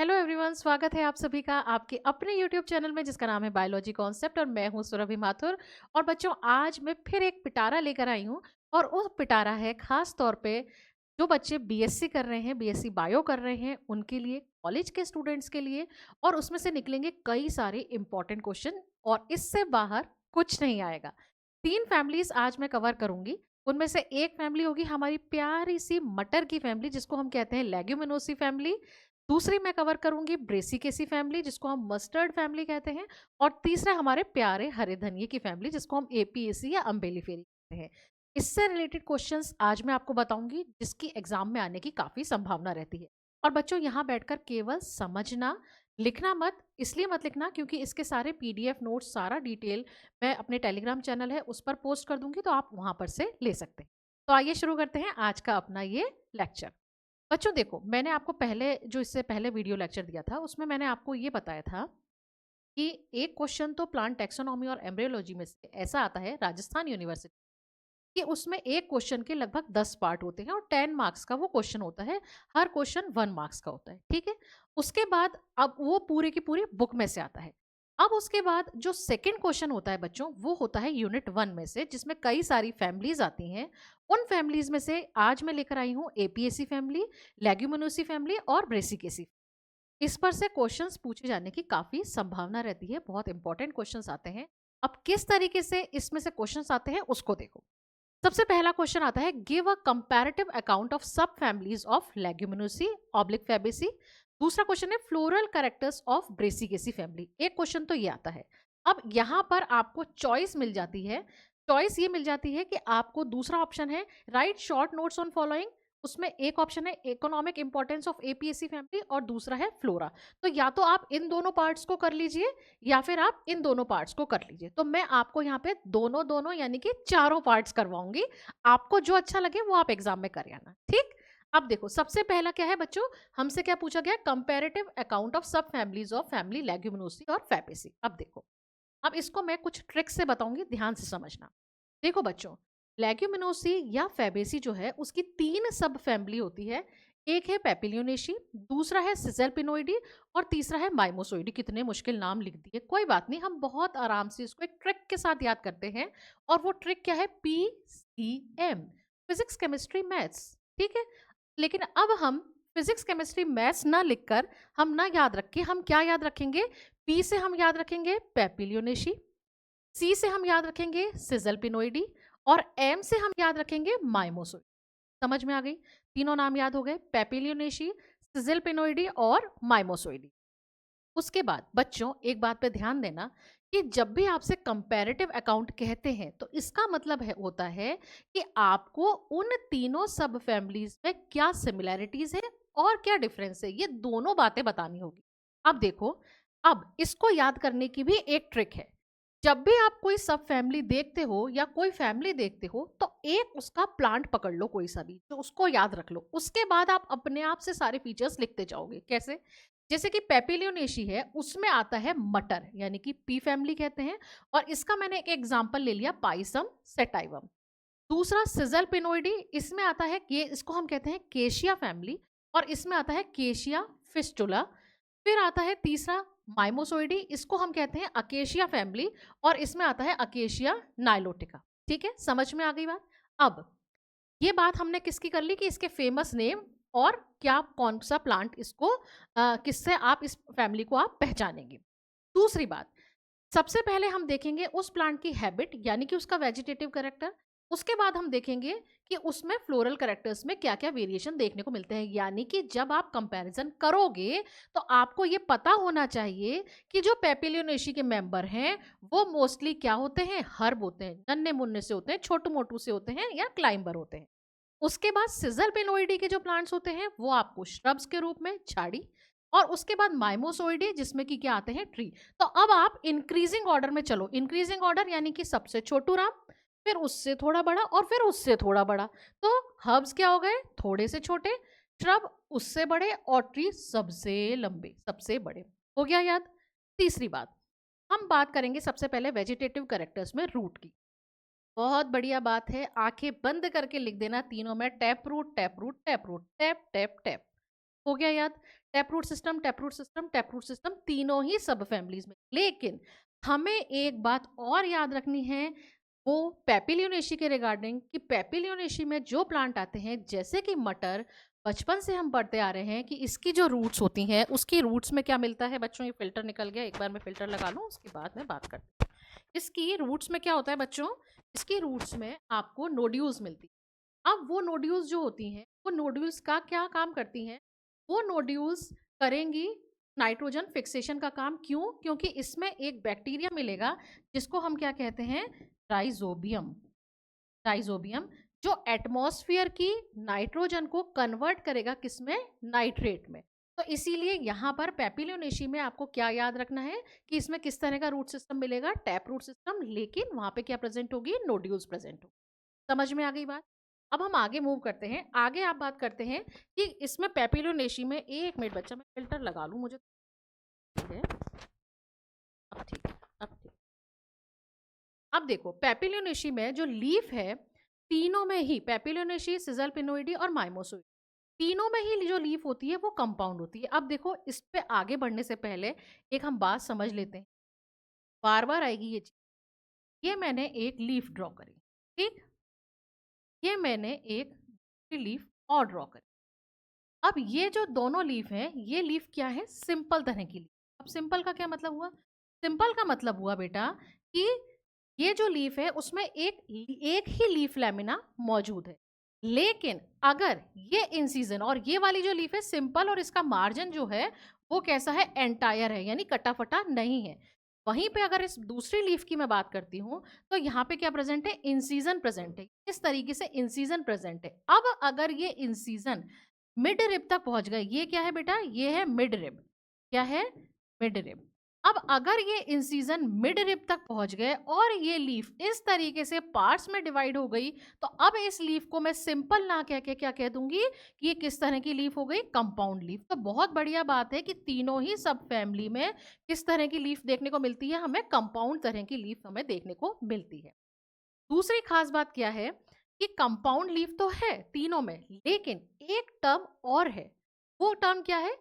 Hello everyone, स्वागत है आप सभी का आपके अपने यूट्यूब चैनल में जिसका नाम है बायोलॉजी कॉन्सेप्ट और मैं हूं सुरभि माथुर। और बच्चों, आज मैं फिर एक पिटारा लेकर आई हूं और वो पिटारा है खास तौर पे जो बच्चे बीएससी कर रहे हैं, बीएससी बायो कर रहे हैं, उनके लिए, कॉलेज के स्टूडेंट्स के लिए। और उसमें से निकलेंगे कई सारे इंपॉर्टेंट क्वेश्चन और इससे बाहर कुछ नहीं आएगा। 3 फैमिलीज आज मैं कवर करूंगी। उनमें से एक फैमिली होगी हमारी प्यारी सी मटर की फैमिली जिसको हम कहते हैं लेग्यूमिनोसी फैमिली। दूसरी मैं कवर करूंगी ब्रेसिकेसी फैमिली जिसको हम मस्टर्ड फैमिली कहते हैं। और तीसरा हमारे प्यारे हरे धनिये की फैमिली जिसको हम एपीएसी या अम्बेलिफेरी कहते हैं। इससे रिलेटेड क्वेश्चंस आज मैं आपको बताऊंगी जिसकी एग्जाम में आने की काफी संभावना रहती है। और बच्चों, यहाँ बैठकर केवल समझना, लिखना मत। इसलिए मत लिखना क्योंकि इसके सारे पीडीएफ नोट्स, सारा डिटेल मैं अपने टेलीग्राम चैनल है उस पर पोस्ट कर दूंगी, तो आप वहां पर से ले सकते हैं। तो आइए शुरू करते हैं आज का अपना ये लेक्चर। बच्चों देखो, मैंने आपको पहले जो इससे पहले वीडियो लेक्चर दिया था उसमें मैंने आपको ये बताया था कि एक क्वेश्चन तो प्लांट टेक्सोनॉमी और एम्ब्रियोलॉजी में से ऐसा आता है राजस्थान यूनिवर्सिटी कि उसमें एक क्वेश्चन के लगभग 10 पार्ट होते हैं और 10 मार्क्स का वो क्वेश्चन होता है। हर क्वेश्चन 1 मार्क्स का होता है, ठीक है। उसके बाद अब वो पूरे की पूरी बुक में से आता है। अब उसके बाद जो सेकंड क्वेश्चन होता है बच्चों, वो होता है यूनिट 1 में से जिसमें कई सारी फैमिलीज आती हैं। उन फैमिलीज में से आज मैं लेकर आई हूँ एपीएसी फैमिली, लेग्यूमिनोसी फैमिली और ब्रेसिकेसी। इस पर से क्वेश्चंस पूछे जाने की काफी संभावना रहती है, बहुत इंपॉर्टेंट क्वेश्चंस आते हैं। अब किस तरीके से इसमें से क्वेश्चंस आते हैं उसको देखो। सबसे पहला क्वेश्चन आता है, give a comparative account of sub families of Leguminosae oblique Fabaceae. दूसरा क्वेश्चन है floral characters of Brassicaceae family. एक क्वेश्चन तो ये आता है। अब यहां पर आपको चॉइस मिल जाती है। चॉइस ये मिल जाती है कि आपको दूसरा ऑप्शन है right short notes on following. उसमें एक ऑप्शन है economic importance of APSC family और दूसरा है फ्लोरा। तो या तो आप इन दोनों पार्ट्स को कर लीजिए या फिर आप इन दोनों पार्ट्स को कर लीजिए। तो मैं आपको यहाँ पे दोनों दोनों यानी कि चारों पार्ट्स करवाऊंगी। आपको जो अच्छा लगे वो आप एग्जाम में कर आना, ठीक। अब देखो, सबसे पहला क्या है बच्चों, हमसे क्या पूछा गया, comparative account of sub families of family Leguminosae और फैबेसी। अब देखो, अब इसको मैं कुछ ट्रिक से बताऊंगी, ध्यान से समझना। देखो बच्चों, लेग्यूमिनोसी या फैबेसी जो है उसकी 3 सब फैमिली होती है। एक है पेपिलियोनेशी, दूसरा है सिजलपिनोइडी और तीसरा है माइमोसोइडी। कितने मुश्किल नाम लिख दिए, कोई बात नहीं, हम बहुत आराम से इसको एक ट्रिक के साथ याद करते हैं। और वो ट्रिक क्या है, PCM, फिजिक्स केमिस्ट्री मैथ्स, ठीक है। लेकिन अब हम फिजिक्स केमिस्ट्री मैथ्स ना लिखकर हम ना याद रखें, हम क्या याद रखेंगे। P से हम याद रखेंगे पेपिलियोनेशी, C से हम याद रखेंगे सिजलपिनोइडी और M से हम याद रखेंगे माइमोसोइडी। समझ में आ गई, तीनों नाम याद हो गए, पेपिलियोनेशी, सिजलपिनोइडी और माइमोसोइडी। उसके बाद बच्चों एक बात पे ध्यान देना कि जब भी आपसे कंपैरेटिव अकाउंट कहते हैं तो इसका मतलब है होता है कि आपको उन तीनों सब फैमिलीज में क्या सिमिलैरिटीज है और क्या डिफरेंस है, ये दोनों बातें बतानी होगी। अब देखो, अब इसको याद करने की भी एक ट्रिक है। जब भी आप कोई सब फैमिली देखते हो या कोई फैमिली देखते हो तो एक उसका प्लांट पकड़ लो, कोई सा भी, तो उसको याद रख लो। उसके बाद आप अपने आप से सारे फीचर्स लिखते जाओगे। कैसे, जैसे कि पेपिलियोनेशी है उसमें आता है मटर यानी कि पी फैमिली कहते हैं। और इसका मैंने एक एग्जांपल ले लिया, पाइसम सेटाइवम। दूसरा सिजल पिनोइडी, इसमें आता है कि इसको हम कहते हैं केशिया फैमिली और इसमें आता है केशिया फिस्टुला। फिर आता है तीसरा माइमोसोइडी, इसको हम कहते हैं अकेशिया फैमिली और इसमें आता है अकेशिया नाइलोटिका। ठीक है, समझ में आ गई बात। अब ये बात हमने किसकी कर ली कि इसके फेमस नेम और क्या कौन सा प्लांट इसको किससे आप इस फैमिली को आप पहचानेंगे। दूसरी बात, सबसे पहले हम देखेंगे उस प्लांट की हैबिट यानी कि उसका वेजिटेटिव करेक्टर। उसके बाद हम देखेंगे कि उसमें फ्लोरल करेक्टर्स में क्या क्या वेरिएशन देखने को मिलते हैं। यानी कि जब आप कंपैरिजन करोगे तो आपको ये पता होना चाहिए कि जो पेपिलियोनेशी के मेंबर हैं वो मोस्टली क्या होते हैं, हर्ब होते हैं, नन्हे मुन्ने से होते हैं, छोटू मोटू से होते हैं या क्लाइंबर होते हैं। उसके बाद सिजल पेनोइडी के जो प्लांट्स होते हैं वो आपको श्रब्स के रूप में, झाड़ी। और उसके बाद माइमोसोइडी जिसमें कि क्या आते हैं, ट्री। तो अब आप इंक्रीजिंग ऑर्डर में चलो, इंक्रीजिंग ऑर्डर यानी कि सबसे छोटू राम, फिर उससे थोड़ा बड़ा और फिर उससे थोड़ा बड़ा। तो हर्ब्स क्या हो गए, थोड़े से छोटे, श्रब उससे बड़े और ट्री सबसे लंबे सबसे बड़े। हो गया याद। तीसरी बात, हम बात करेंगे सबसे पहले वेजिटेटिव करेक्टर्स में रूट की। बहुत बढ़िया बात है, आंखें बंद करके लिख देना तीनों में, tap root tap root tap root, tap tap tap. हो गया याद? Tap root system, tap root system, tap root system, तीनों ही सब फैमिलीज में। लेकिन हमें एक बात और याद रखनी है, वो पेपिलियोनेशी के रिगार्डिंग, कि पेपिलियोनेशी में जो प्लांट आते हैं जैसे कि मटर, बचपन से हम पढ़ते आ रहे हैं कि इसकी जो रूट्स होती हैं, उसकी रूट्स में क्या मिलता है बच्चों? ये फिल्टर निकल गया, एक बार मैं फिल्टर लगा लूँ उसके बाद में बात करती हूँ। इसकी रूट्स में क्या होता है बच्चों? इसकी रूट्स में आपको नोड्यूल्स मिलती है। अब वो नोड्यूल्स जो होती हैं, वो नोड्यूल्स का क्या काम करती हैं? वो नोड्यूल्स करेंगी नाइट्रोजन फिक्सेशन का काम। क्यों? क्योंकि इसमें एक बैक्टीरिया मिलेगा जिसको हम क्या कहते हैं? राइजोबियम। राइजोबियम, जो एटमॉस्फेयर की नाइट्रोजन को कन्वर्ट करेगा किसमें? नाइट्रेट में। तो इसीलिए यहाँ पर पेपिलियोनेशी में आपको क्या याद रखना है कि इसमें किस तरह का रूट सिस्टम मिलेगा? टैप रूट सिस्टम, लेकिन वहां पे क्या प्रेजेंट होगी? नोड्यूल्स प्रेजेंट होगी। समझ में आ गई बात? अब हम आगे मूव करते हैं। आगे आप बात करते हैं कि इसमें पेपिलियोनेशी में, एक मिनट बच्चा, मैं फिल्टर लगा लूं, मुझे ठीक है, अब ठीक है, अब ठीक। अब देखो, पेपिलियोनेशी में जो लीफ है, तीनों में ही, पेपिलियोनेशी, सिजल पिनोइडी और माइमोसोइड, तीनों में ही जो लीफ होती है वो कंपाउंड होती है। अब देखो, इस पे आगे बढ़ने से पहले एक हम बात समझ लेते हैं, बार बार आएगी ये चीज। ये मैंने एक लीफ ड्रॉ करी, ठीक, ये मैंने एक लीफ और ड्रॉ करी। अब ये जो दोनों लीफ हैं, ये लीफ क्या है? सिंपल तरह की लीफ। अब सिंपल का क्या मतलब हुआ? सिंपल का मतलब हुआ बेटा कि ये जो लीफ है उसमें एक एक ही लीफ लैमिना मौजूद है। लेकिन अगर ये इंसीजन, और ये वाली जो लीफ है सिंपल, और इसका मार्जिन जो है वो कैसा है? एंटायर है, यानी कटा फटा नहीं है। वहीं पे अगर इस दूसरी लीफ की मैं बात करती हूँ, तो यहाँ पे क्या प्रेजेंट है? इंसीजन प्रेजेंट है। इस तरीके से इंसीजन प्रेजेंट है। अब अगर ये इंसीजन मिड रिब तक पहुंच गए, ये क्या है बेटा? ये है मिड रिब। क्या है? Mid rib. अब अगर ये इंसीजन मिड रिब तक पहुंच गए और ये लीफ इस तरीके से पार्ट्स में डिवाइड हो गई, तो अब इस लीफ को मैं सिंपल ना कह के क्या कह दूंगी कि ये किस तरह की लीफ हो गई? Compound leaf. तो बहुत बढ़िया बात है कि तीनों ही सब फैमिली में किस तरह की लीफ देखने को मिलती है? हमें कंपाउंड तरह की लीफ हमें देखने को मिलती है। दूसरी खास बात क्या है कि कंपाउंड लीफ तो है तीनों में, लेकिन एक टर्म और है। वो टर्म क्या है?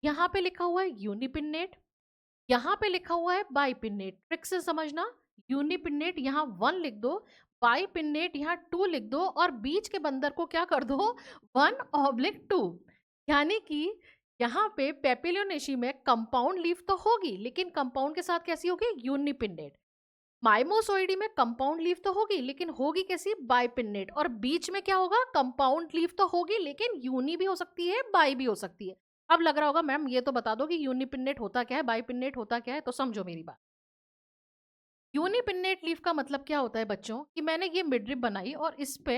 यहाँ पे लिखा हुआ है यूनिपिन्नेट, यहाँ पे लिखा हुआ है बाइपिन्नेट। ट्रिक से समझना, यूनिपिन्नेट यहाँ 1 लिख दो, बाइपिन्नेट यहाँ 2 लिख दो, और बीच के बंदर को क्या कर दो? 1/2। यानी कि यहाँ पे पेपिलियोनेशी में कंपाउंड लीफ तो होगी, लेकिन कंपाउंड के साथ कैसी होगी? यूनिपिन्नेट। माइमोसोइडी में कंपाउंड लीफ तो होगी, लेकिन होगी कैसी? बाइपिन्नेट। और बीच में क्या होगा? कंपाउंड लीफ तो होगी, लेकिन यूनी भी हो सकती है, बाई भी हो सकती है। अब लग रहा होगा मैम ये तो बता दो कि यूनिपिन्नेट होता क्या है, बाइपिन्नेट होता क्या है, तो समझो मेरी बात। यूनिपिन्नेट लीफ का मतलब क्या होता है बच्चों? कि मैंने ये मिडरिप बनाई और इस पे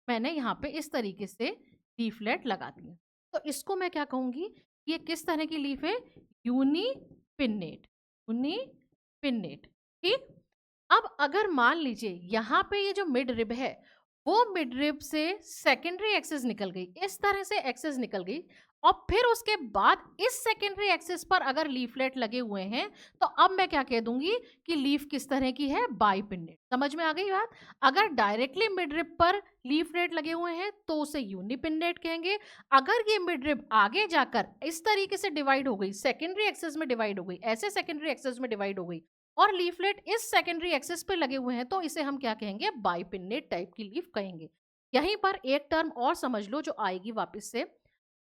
मैंने यहाँ पे इस तरीके से लीफलेट लगा दिए, तो इसको मैं क्या कहूंगी? ये किस तरह की लीफ है? यूनिपिन्नेट। यूनिपिन्नेट, ठीक। अब अगर मान लीजिए यहाँ पे ये जो मिड रिब है, वो मिड रिब से सेकेंडरी एक्सिस निकल गई, इस तरह से एक्सिस निकल गई, और फिर उसके बाद इस सेकेंडरी एक्सिस पर अगर लीफलेट लगे हुए हैं, तो अब मैं क्या कह दूंगी कि लीफ किस तरह की है? बाइपिन्नेट। समझ में आ गई बात? अगर डायरेक्टली मिड रिब पर लीफलेट लगे हुए हैं तो उसे यूनिपिन्नेट कहेंगे। अगर ये मिड रिब आगे जाकर इस तरीके से डिवाइड हो गई, सेकेंडरी एक्सिस में डिवाइड हो गई, ऐसे सेकेंडरी एक्सिस में डिवाइड हो गई, और लीफलेट इस सेकेंडरी एक्सिस पे लगे हुए हैं, तो इसे हम क्या कहेंगे? बाइपिन्नेट टाइप की लीफ कहेंगे। यहीं पर एक टर्म और समझ लो जो आएगी वापस से,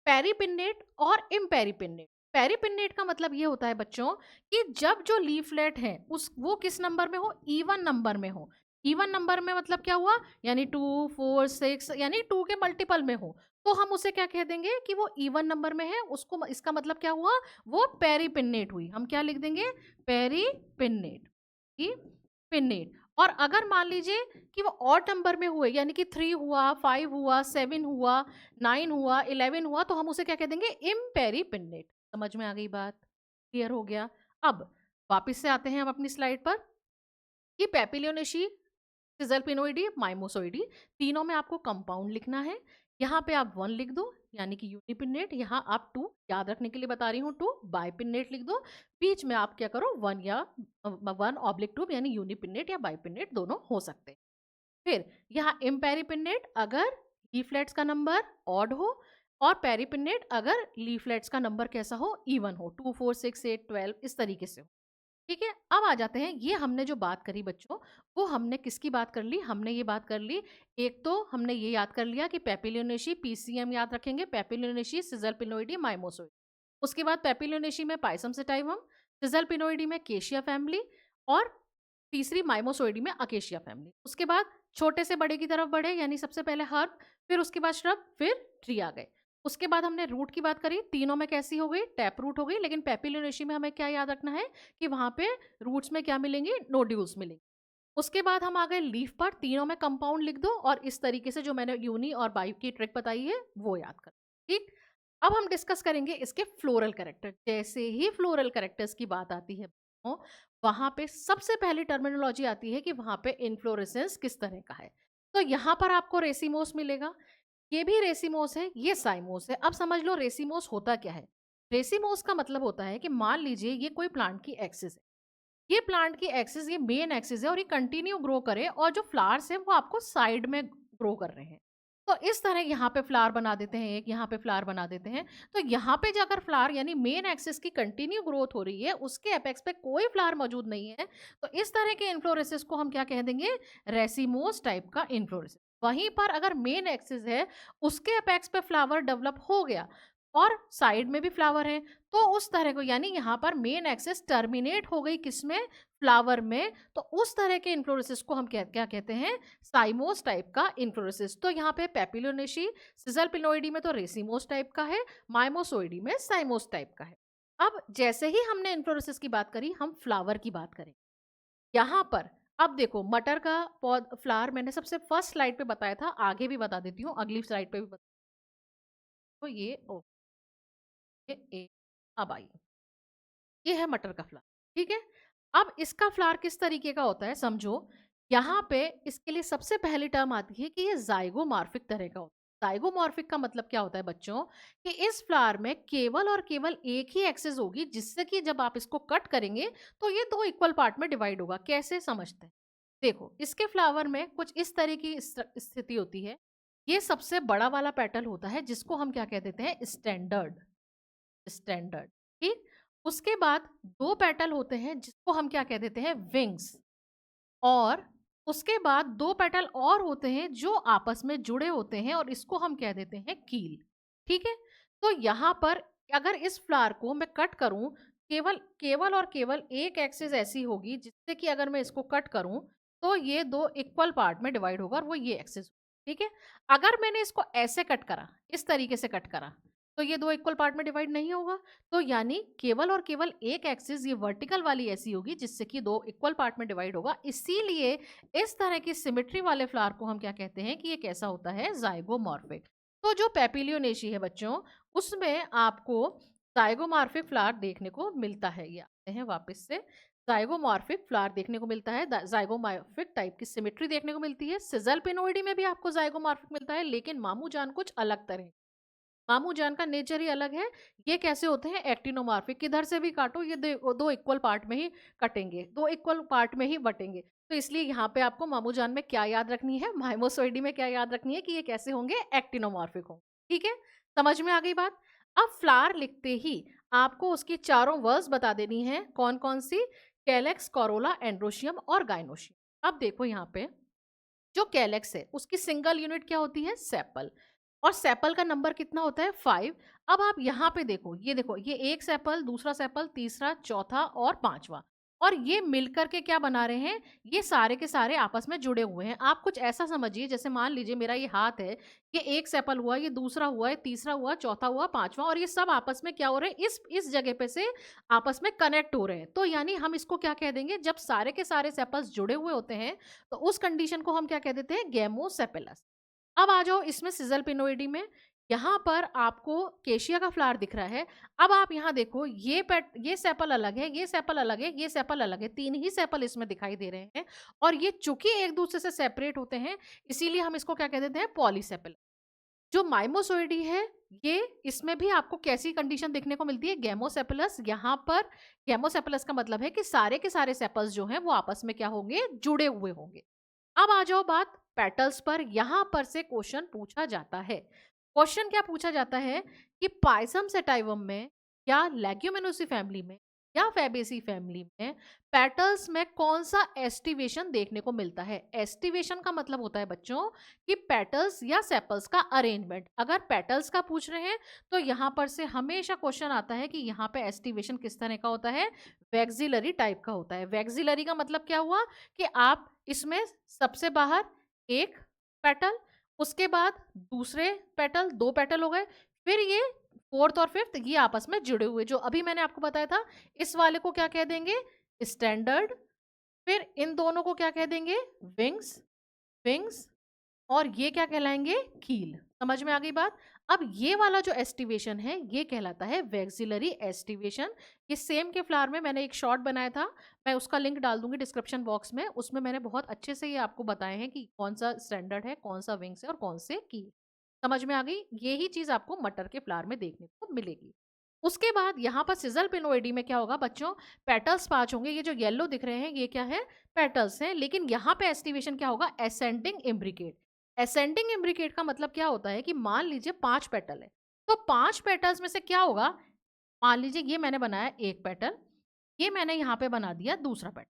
पेरिपिन्नेट और इम्पेरिपिन्नेट। पेरिपिन्नेट का मतलब ये होता है बच्चों कि जब जो लीफलेट है उस वो किस नंबर में हो? इवन नंबर में हो। इवन नंबर में मतलब क्या हुआ? यानी 2, 4, 6, यानी 2 के मल्टीपल में हो, तो हम उसे क्या कह देंगे कि वो इवन नंबर में है। उसको, इसका मतलब क्या हुआ? वो पेरिपिन्नेट हुई। हम क्या लिख देंगे? पेरिपिन्नेट, पिन्नेट। और अगर मान लीजिए कि वो ऑड नंबर में हुए, यानी कि 3 हुआ, 5 हुआ, 7 हुआ, 9 हुआ, 11 हुआ, तो हम उसे क्या कह देंगे? इम्पेरिपिन्नेट। समझ में आ गई बात? क्लियर हो गया? अब वापस से आते हैं हम अपनी स्लाइड पर कि पेपिलियोनेशी, सिजल पिनोइडी, माइमोसोइडी, तीनों में आपको कंपाउंड लिखना है। यहाँ पे आप 1 लिख दो, यानी कि यूनिपिन्नेट। यहाँ आप 2, याद रखने के लिए बता रही हूँ, 2 बाइपिन्नेट लिख दो। बीच में आप क्या करो? 1 या 1/2, यानी यूनिपिन्नेट या बाइपिन्नेट दोनों हो सकते हैं। फिर यहाँ इम्पेरिपिन्नेट, अगर लीफलेट्स का नंबर ऑड हो और पेरिपिन्नेट अगर लीफलेट्स का नंबर कैसा हो, इवन हो, 2 4 6 8 12 इस तरीके से हो। ठीक है, अब आ जाते हैं, ये हमने जो बात करी बच्चों, वो हमने किसकी बात कर ली, हमने ये बात कर ली, एक तो हमने ये याद कर लिया कि पेपिलोनेशी, पीसीएम याद रखेंगे, पेपिलोनेशी, सिजल पिनोइडी, माइमोसोइड। उसके बाद पेपिलोनेशी में पाइसम सेटाइवम, सिजल पिनोइडी में केशिया फैमिली, और तीसरी माइमोसोइडी में अकेशिया फैमिली। उसके बाद छोटे से बड़े की तरफ बढ़े, यानी सबसे पहले हर्ब, फिर उसके बाद श्रब, फिर ट्री आ गए। उसके बाद हमने रूट की बात करी, तीनों में कैसी हो गई, टैप रूट हो गई, लेकिन पेपिलोनेशी में हमें क्या याद रखना है कि वहां पे रूट्स में क्या मिलेंगे, नोड्यूल्स मिलेंगे। उसके बाद हम आ गए लीफ पर, तीनों में कंपाउंड लिख दो और इस तरीके से जो मैंने यूनी और बाई की ट्रिक बताई है वो याद कर। ठीक, अब हम डिस्कस करेंगे इसके फ्लोरल कैरेक्टर। जैसे ही फ्लोरल कैरेक्टर्स की बात आती है वहां पे सबसे पहली टर्मिनोलॉजी आती है कि वहां पे इन्फ्लोरेसेंस किस तरह का है। तो यहाँ पर आपको रेसिमोस मिलेगा, ये भी रेसिमोस है, ये साइमोस है। अब समझ लो रेसिमोस होता क्या है। रेसिमोस का मतलब होता है कि मान लीजिए ये कोई प्लांट की एक्सिस है, ये प्लांट की एक्सिस, ये मेन एक्सिस है और ये कंटिन्यू ग्रो करे और जो फ्लावर्स हैं वो आपको साइड में ग्रो कर रहे हैं। तो इस तरह यहाँ पे फ्लावर बना देते हैं, एक यहाँ पे फ्लावर बना देते हैं। तो यहाँ पे जो अगर फ्लावर यानी मेन एक्सिस की कंटिन्यू ग्रोथ हो रही है, उसके एपेक्स पे कोई फ्लावर मौजूद नहीं है, तो इस तरह के इन्फ्लोरेसेस को हम क्या कह देंगे, रेसिमोस टाइप का इन्फ्लोरेसेस। वहीं पर अगर मेन एक्सिस है, उसके एपेक्स पे फ्लावर डेवलप हो गया और साइड में भी फ्लावर है, तो उस तरह को, यानी यहाँ पर मेन एक्सिस टर्मिनेट हो गई किसमें, फ्लावर में, तो उस तरह के इन्फ्लोरेसेस को हम क्या कहते हैं, साइमोस टाइप का इन्फ्लोरेसेस। तो यहाँ पे पेपिलोनेशी, सिजल पिनोइडी में तो रेसिमोस टाइप का है, माइमोसोइडी में साइमोस टाइप का है। अब जैसे ही हमने इन्फ्लोरेसेस की बात करी, हम फ्लावर की बात करें। यहाँ पर अब देखो, मटर का पौध फ्लावर मैंने सबसे फर्स्ट स्लाइड पे बताया था, आगे भी बता देती हूँ, अगली स्लाइड पे भी बता। तो ये ए, अब आई, ये है मटर का फ्लावर। ठीक है, अब इसका फ्लावर किस तरीके का होता है समझो। यहाँ पे इसके लिए सबसे पहली टर्म आती है कि ये जाइगोमॉर्फिक तरह का होता है। जाइगोमॉर्फिक का मतलब क्या होता है बच्चों, कि इस फ्लावर में केवल और केवल एक ही एक्सिस होगी, जिससे कि जब आप इसको कट करेंगे तो ये दो इक्वल पार्ट में डिवाइड होगा। कैसे समझते हैं, देखो इसके फ्लावर में कुछ इस तरह की स्थिति होती है। ये सबसे बड़ा वाला पेटल होता है, जिसको हम क्या कह देते हैं, स्टैंडर्ड। स्टैंडर्ड, ठीक। उसके बाद दो पेटल होते हैं, जिसको हम क्या कह देते हैं, विंग्स। और उसके बाद दो पेटल और होते हैं जो आपस में जुड़े होते हैं, और इसको हम कह देते हैं कील। ठीक है, तो यहाँ पर अगर इस फ्लावर को मैं कट करूं, केवल केवल और केवल एक एक्सिस ऐसी होगी जिससे कि अगर मैं इसको कट करूं तो ये दो इक्वल पार्ट में डिवाइड होगा, और वो ये एक्सिस। ठीक है, अगर मैंने इसको ऐसे कट करा, इस तरीके से कट करा, तो ये दो इक्वल पार्ट में डिवाइड नहीं होगा। तो यानी केवल और केवल एक एक्सिस, ये वर्टिकल वाली ऐसी होगी जिससे कि दो इक्वल पार्ट में डिवाइड होगा। इसीलिए इस तरह की सिमेट्री वाले फ्लावर को हम क्या कहते हैं, कि ये कैसा होता है, जाइगोमॉर्फिक। तो जो पेपिलियोनेशी है बच्चों, उसमें आपको जाइगोमॉर्फिक फ्लावर देखने को मिलता है। ये आते हैं वापस से, जाइगोमॉर्फिक फ्लावर देखने को मिलता है, जाइगोमॉर्फिक टाइप की सिमेट्री देखने को मिलती है। सिजल पिनोइडी में भी आपको जाइगोमॉर्फिक मिलता है, लेकिन मामू जान कुछ अलग तरह। मामू जान का नेचर ही अलग है। ये कैसे होते हैं, एक्टिनोमॉर्फिक, किधर से भी काटो ये दो इक्वल पार्ट में ही कटेंगे, दो इक्वल पार्ट में ही बटेंगे। तो इसलिए यहाँ पे आपको मामू जान में क्या याद रखनी है, माइमोसोइडी में क्या याद रखनी है, कि ये कैसे होंगे, एक्टिनोमॉर्फिक होंगे। ठीक है, समझ में आ गई बात। अब फ्लावर लिखते ही आपको उसकी चारों वर्ड्स बता देनी है, कौन कौन सी, कैलेक्स, कोरोला, एंड्रोशियम और गाइनोशियम। अब देखो यहाँ पे जो कैलेक्स है उसकी सिंगल यूनिट क्या होती है, सेपल। और सेपल का नंबर कितना होता है, 5। अब आप यहाँ पे देखो, ये देखो, ये एक सेपल, दूसरा सेपल, तीसरा, चौथा और पांचवा, और ये मिलकर के क्या बना रहे हैं, ये सारे के सारे आपस में जुड़े हुए हैं। आप कुछ ऐसा समझिए, जैसे मान लीजिए मेरा ये हाथ है, ये एक सेपल हुआ, ये दूसरा हुआ है, तीसरा हुआ, चौथा हुआ, पांचवा, और ये सब आपस में क्या हो रहे हैं, इस जगह पे से आपस में कनेक्ट हो रहे हैं। तो यानी हम इसको क्या कह देंगे, जब सारे के सारे सेपल्स जुड़े हुए होते हैं तो उस कंडीशन को हम क्या कह देते हैं, गेमोसेपेलस। अब आ जाओ इसमें सिजल पिनोइडी में, यहाँ पर आपको केशिया का फ्लावर दिख रहा है। अब आप यहाँ देखो, ये सेपल अलग है, ये सेपल अलग है, ये सेपल अलग है, तीन ही सेपल इसमें दिखाई दे रहे हैं, और ये चूंकि एक दूसरे से सेपरेट होते हैं, इसीलिए हम इसको क्या कह देते हैं, पॉलीसेपल। जो माइमोसोइडी है, ये इसमें भी आपको कैसी कंडीशन देखने को मिलती है, गेमोसेपलस। यहाँ पर गेमोसेपलस का मतलब है कि सारे के सारे सेपल्स जो हैं वो आपस में क्या होंगे, जुड़े हुए होंगे। अब आ जाओ बात पेटल्स पर, यहां पर से क्वेश्चन पूछा जाता है। क्वेश्चन क्या पूछा जाता है कि पायसम सेटाइवम में या लेग्यूमिनोसी फैमिली में या फैबेसी फैमिली में पेटल्स में कौन सा एस्टिवेशन देखने को मिलता है। एस्टिवेशन का मतलब होता है बच्चों कि पेटल्स या सेपल्स का अरेंजमेंट। अगर पेटल्स का पूछ रहे हैं तो यहाँ पर से हमेशा क्वेश्चन आता है कि यहाँ पे एस्टिवेशन किस तरह का होता है, वैक्सिलरी टाइप का होता है। वैक्सिलरी का मतलब क्या हुआ कि आप इसमें सबसे बाहर एक पेटल, उसके बाद दूसरे पेटल, दो पेटल हो गए, फिर ये फोर्थ और फिफ्थ ये आपस में जुड़े हुए, जो अभी मैंने आपको बताया था। इस वाले को क्या कह देंगे, स्टैंडर्ड। फिर इन दोनों को क्या कह देंगे, विंग्स। विंग्स। और ये क्या कहलाएंगे, कील। समझ में आ गई बात। अब ये वाला जो एस्टिवेशन है ये कहलाता है वैक्सिलरी एस्टिवेशन। ये सेम के फ्लावर में मैंने एक शॉर्ट बनाया था, मैं उसका लिंक डाल दूंगी डिस्क्रिप्शन बॉक्स में। उसमें मैंने बहुत अच्छे से ये आपको बताए हैं कि कौन सा स्टैंडर्ड है, कौन सा विंग्स है और कौन से कील। समझ में आ गई। यही चीज आपको मटर के फ्लावर में देखने को मिलेगी। उसके बाद यहाँ पर सिजल पिनोइडी में क्या होगा बच्चों, पेटल्स 5 होंगे। ये जो येलो दिख रहे हैं ये क्या है, पेटल्स हैं। लेकिन यहाँ पे एस्टिवेशन क्या होगा, एसेंडिंग इम्ब्रिकेट। एसेंडिंग इम्ब्रिकेट का मतलब क्या होता है कि मान लीजिए 5 पेटल है, तो 5 पेटल्स में से क्या होगा, मान लीजिए ये मैंने बनाया एक पेटल, ये मैंने यहाँ पे बना दिया दूसरा पेटल।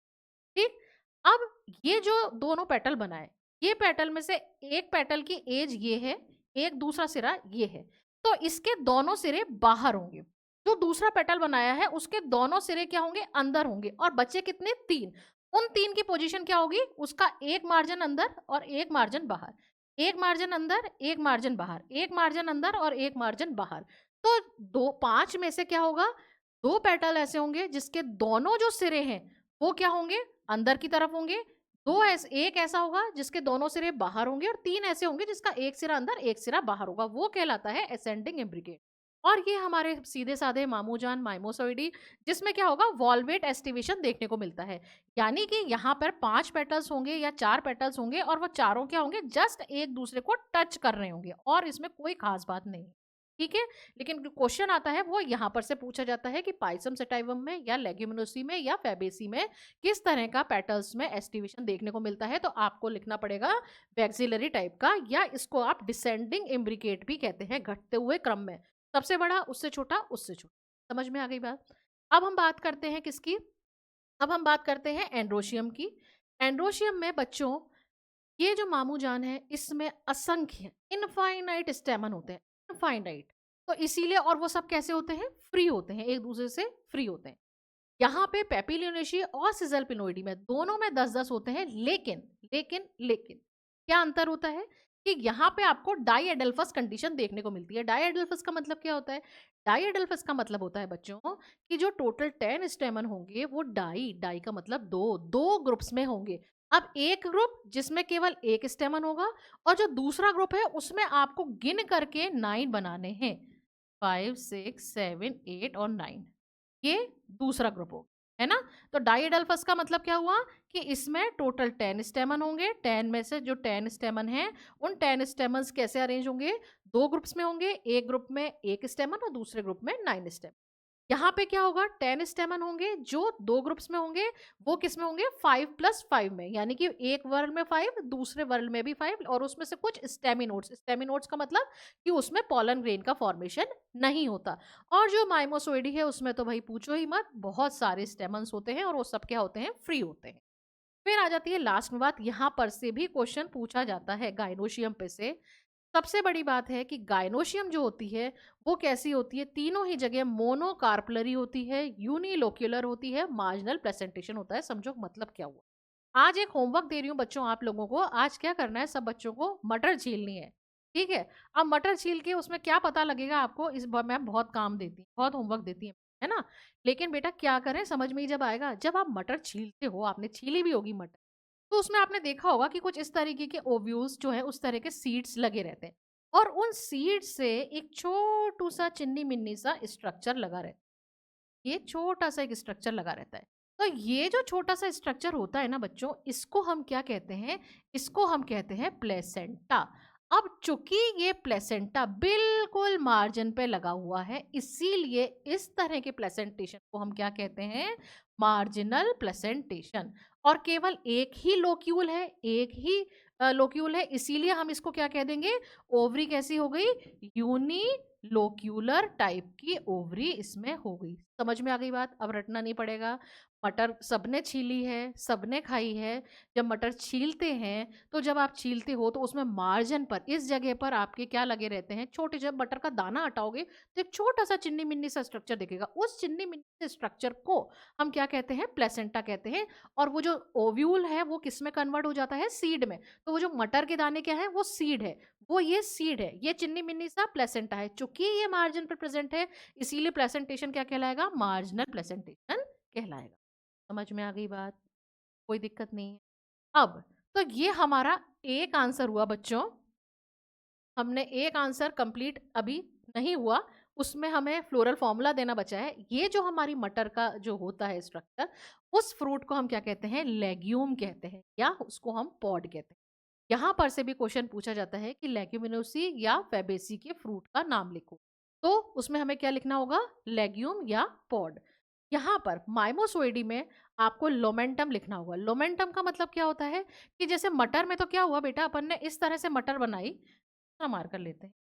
ठीक। अब ये जो दोनों पेटल बनाए, ये पेटल में से एक पेटल की एज ये है, एक दूसरा सिरा ये है, तो इसके दोनों सिरे बाहर होंगे। जो दूसरा पेटल बनाया है उसके दोनों सिरे क्या होंगे, अंदर होंगे। और बचे कितने, 3। उन 3 की पोजीशन क्या होगी, उसका एक मार्जिन अंदर और एक मार्जिन बाहर, एक मार्जिन अंदर एक मार्जिन बाहर, एक मार्जिन अंदर और एक मार्जिन बाहर। तो 5 में से क्या होगा, 2 पेटल ऐसे होंगे जिसके दोनों जो सिरे हैं वो क्या होंगे, अंदर की तरफ होंगे। एक ऐसा होगा जिसके दोनों सिरे बाहर होंगे और 3 ऐसे होंगे जिसका एक सिरा अंदर एक सिरा बाहर होगा। वो कहलाता है असेंडिंग इम्ब्रिकेट। और ये हमारे सीधे साधे मामूजान माइमोसॉइडी, जिसमें क्या होगा, वॉल्वेट एस्टिवेशन देखने को मिलता है। यानी कि यहाँ पर 5 पेटल्स होंगे या 4 पेटल्स होंगे और वो चारों क्या होंगे, जस्ट एक दूसरे को टच कर रहे होंगे और इसमें कोई खास बात नहीं है। ठीक है। लेकिन क्वेश्चन आता है वो यहाँ पर से पूछा जाता है कि पाइसम सेटाइवम में या लेग्यूमिनोसी में या फैबेसी में किस तरह का पेटल्स में एस्टिवेशन देखने को मिलता है। तो आपको लिखना पड़ेगा वैक्सिलरी टाइप का, या इसको आप डिसेंडिंग इम्ब्रिकेट भी कहते हैं, घटते हुए क्रम में, सबसे बड़ा उससे छोटा उससे छोटा। समझ में आ गई बात। अब हम बात करते हैं किसकी, अब हम बात करते हैं एंड्रोशियम की। एंड्रोशियम में बच्चों ये जो मामू जान है इसमें असंख्य इनफाइनाइट स्टेमन होते हैं, इनफाइनाइट। तो इसीलिए, और वो सब कैसे होते हैं, फ्री होते हैं, एक दूसरे से फ्री होते हैं। यहाँ पे पेपिलियोनेशी और सिजल पिनोइडी में दोनों में 10-10 होते हैं। लेकिन लेकिन लेकिन क्या अंतर होता है कि यहाँ पे आपको डाइएडल्फस कंडीशन देखने को मिलती है। डाइएडल्फस का मतलब क्या होता है, डाइएडल्फस का मतलब होता है बच्चों कि जो टोटल 10 स्टेमन होंगे वो डाई, डाई का मतलब दो, दो ग्रुप्स में होंगे। अब एक ग्रुप जिसमें केवल एक स्टेमन होगा और जो दूसरा ग्रुप है उसमें आपको गिन करके 9 बनाने हैं, 5 6 7 8 और 9। ये दूसरा ग्रुप हो, है ना। तो डाइएडल्फस का मतलब क्या हुआ कि इसमें टोटल 10 स्टेमन होंगे। 10 में से जो 10 स्टेमन हैं उन 10 स्टेमन्स कैसे अरेंज होंगे, दो ग्रुप्स में होंगे, एक ग्रुप में एक स्टेमन और दूसरे ग्रुप में 9 स्टेमन। यहाँ पे क्या होगा, 10 स्टेमन होंगे जो दो ग्रुप्स में होंगे, वो किस में होंगे, 5+5 में। यानी कि एक वर्ल में 5, दूसरे वर्ल में भी 5, और उसमें से कुछ स्टेमिनोड्स, स्टेमिनोड्स का मतलब कि उसमें पॉलन ग्रेन का फॉर्मेशन नहीं होता। और जो माइमोसोइडी है उसमें तो भाई पूछो ही मत, बहुत सारे स्टेमन्स होते हैं और वो सब क्या होते हैं, फ्री होते हैं। फिर आ जाती है लास्ट में बात, यहाँ पर से भी क्वेश्चन पूछा जाता है गाइनोशियम पे से। सबसे बड़ी बात है कि गाइनोशियम जो होती है वो कैसी होती है, तीनों ही जगह मोनोकार्पलरी होती है, यूनिलोक्यूलर होती है, मार्जिनल प्रेजेंटेशन होता है। समझो मतलब क्या हुआ। आज एक होमवर्क दे रही हूँ बच्चों आप लोगों को। आज क्या करना है, सब बच्चों को मटर छीलनी है। ठीक है। अब मटर छील के उसमें क्या पता लगेगा आपको, इस बार मैम बहुत काम देती है, बहुत होमवर्क देती है ना। लेकिन बेटा क्या करें, समझ में ही जब आएगा, जब आप मटर छीलते हो, आपने छीली भी होगी मटर, तो उसमें आपने देखा होगा कि कुछ इस तरीके के ओव्यूल्स जो है उस तरह के सीड्स लगे रहते हैं, और उन सीड्स से एक छोटू सा चिन्नी मिन्नी सा स्ट्रक्चर लगा रहता है। ये छोटा सा एक स्ट्रक्चर लगा रहता है। तो ये जो छोटा सा स्ट्रक्चर होता है ना बच्चों, इसको हम क्या कहते हैं, इसको हम कहते हैं प्लेसेंटा। अब चूंकि ये प्लेसेंटा बिल्कुल मार्जिन पे लगा हुआ है, इसीलिए इस तरह के प्लेसेंटेशन को हम क्या कहते हैं, मार्जिनल प्लेसेंटेशन। और केवल एक ही लोक्यूल है, एक ही लोक्यूल है, इसीलिए हम इसको क्या कह देंगे, ओवरी कैसी हो गई, यूनिलोक्यूलर टाइप की ओवरी इसमें हो गई। समझ में आ गई बात, अब रटना नहीं पड़ेगा। मटर सबने छीली है, सबने खाई है। जब मटर छीलते हैं तो जब आप छीलते हो तो उसमें मार्जिन पर, इस जगह पर आपके क्या लगे रहते हैं, छोटे, जब मटर का दाना हटाओगे तो एक छोटा सा चिन्नी मिन्नी सा स्ट्रक्चर दिखेगा, उस चिन्नी मिन्नी स्ट्रक्चर को हम क्या कहते हैं, प्लेसेंटा कहते हैं। और वो जो ओव्यूल है वो किस में कन्वर्ट हो जाता है, सीड में। तो वो जो मटर के दाने क्या है, वो सीड है, वो ये सीड है, ये चिन्नी मिन्नी सा प्लेसेंटा है। चूंकि ये मार्जिन पर प्रेजेंट है, इसीलिए प्लेसेंटेशन क्या कहलाएगा, मार्जिनल प्लेसेंटेशन कहलाएगा। समझ में आ गई बात, कोई दिक्कत नहीं है। अब तो ये हमारा एक आंसर हुआ बच्चों, हमने एक आंसर कंप्लीट अभी नहीं हुआ, उसमें हमें फ्लोरल फॉर्मूला देना बचा है। ये जो हमारी मटर का जो होता है स्ट्रक्चर, उस फ्रूट को हम क्या कहते हैं, लेग्यूम कहते हैं, या उसको हम पॉड कहते हैं। यहाँ पर से भी क्वेश्चन पूछा जाता है कि लेग्यूमिनोसी या फेबेसी के फ्रूट का नाम लिखो, तो उसमें हमें क्या लिखना होगा, लेग्यूम या पॉड। यहाँ पर माइमोसोइडी में आपको लोमेंटम लिखना होगा। लोमेंटम का मतलब क्या होता है कि जैसे मटर में तो क्या हुआ बेटा, अपन ने इस तरह से मटर बनाई, मार कर लेते हैं,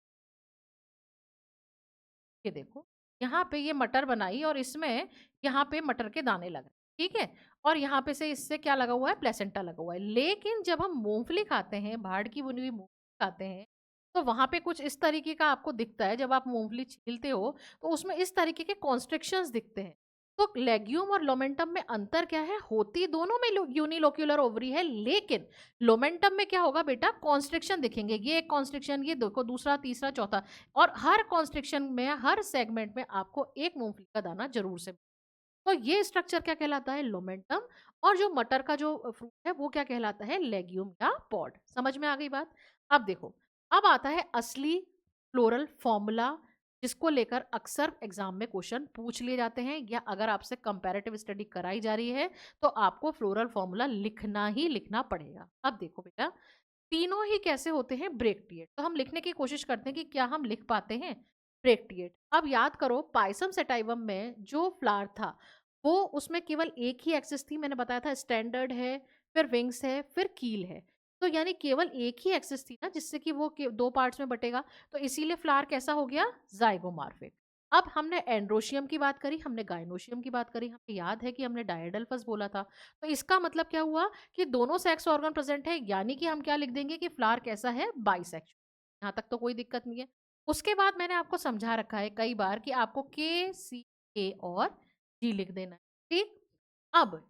ये देखो, यहाँ पे ये मटर बनाई और इसमें यहाँ पे मटर के दाने लगे, ठीक है। और यहाँ पे से इससे क्या लगा हुआ है, प्लेसेंटा लगा हुआ है। लेकिन जब हम मूंगफली खाते हैं, भाड़ की बुनी हुई मूंगफली खाते हैं, तो वहां पे कुछ इस तरीके का आपको दिखता है, जब आप मूंगफली छीलते हो तो उसमें इस तरीके के कॉन्स्ट्रिक्शंस दिखते हैं। तो लेग्यूम और लोमेंटम में अंतर क्या है, होती दोनों में यूनिलोक्यूलर ओवरी है, लेकिन लोमेंटम में क्या होगा बेटा, कॉन्स्ट्रिक्शन दिखेंगे, ये एक कॉन्स्ट्रिक्शन, ये देखो दूसरा, तीसरा, चौथा, और हर कॉन्स्ट्रिक्शन में, हर सेगमेंट में आपको एक मूंगफली का दाना जरूर से। तो ये स्ट्रक्चर क्या कहलाता है, लोमेंटम। और जो मटर का जो फ्रूट है वो क्या कहलाता है, लेग्यूम या पॉड। समझ में आ गई बात। अब देखो, अब आता है असली फ्लोरल फॉर्मूला, जिसको लेकर अक्सर एग्जाम में क्वेश्चन पूछ लिए जाते हैं, या अगर आपसे कंपैरेटिव स्टडी कराई जा रही है तो आपको फ्लोरल फॉर्मूला लिखना ही लिखना पड़ेगा। अब देखो बेटा, तीनों ही कैसे होते हैं, ब्रेकटिएट। तो हम लिखने की कोशिश करते हैं कि क्या हम लिख पाते हैं, ब्रेकटिएट। अब याद करो, पाइसम सेटाइवम में जो फ्लावर था, वो उसमें केवल एक ही एक्सिस थी, मैंने बताया था, स्टैंडर्ड है, फिर विंग्स है, फिर कील है। तो यानी केवल एक ही एक्सिस थी ना, जिससे कि वो दो पार्ट्स में बटेगा, तो इसीलिए फ्लावर कैसा हो गया, जाइगोमार्फिक। अब हमने एंड्रोशियम की बात करी, हमने गाइनोशियम की बात करी, हमें याद है कि हमने डायडल्फस बोला था। तो इसका मतलब क्या हुआ कि दोनों सेक्स ऑर्गन प्रेजेंट है, यानी कि हम क्या लिख देंगे कि फ्लावर कैसा है, बाइसेक्सुअल। यहाँ तक तो कोई दिक्कत नहीं है। उसके बाद मैंने आपको समझा रखा है कई बार कि आपको के, सी, ए और जी लिख देना है, ठीक। अब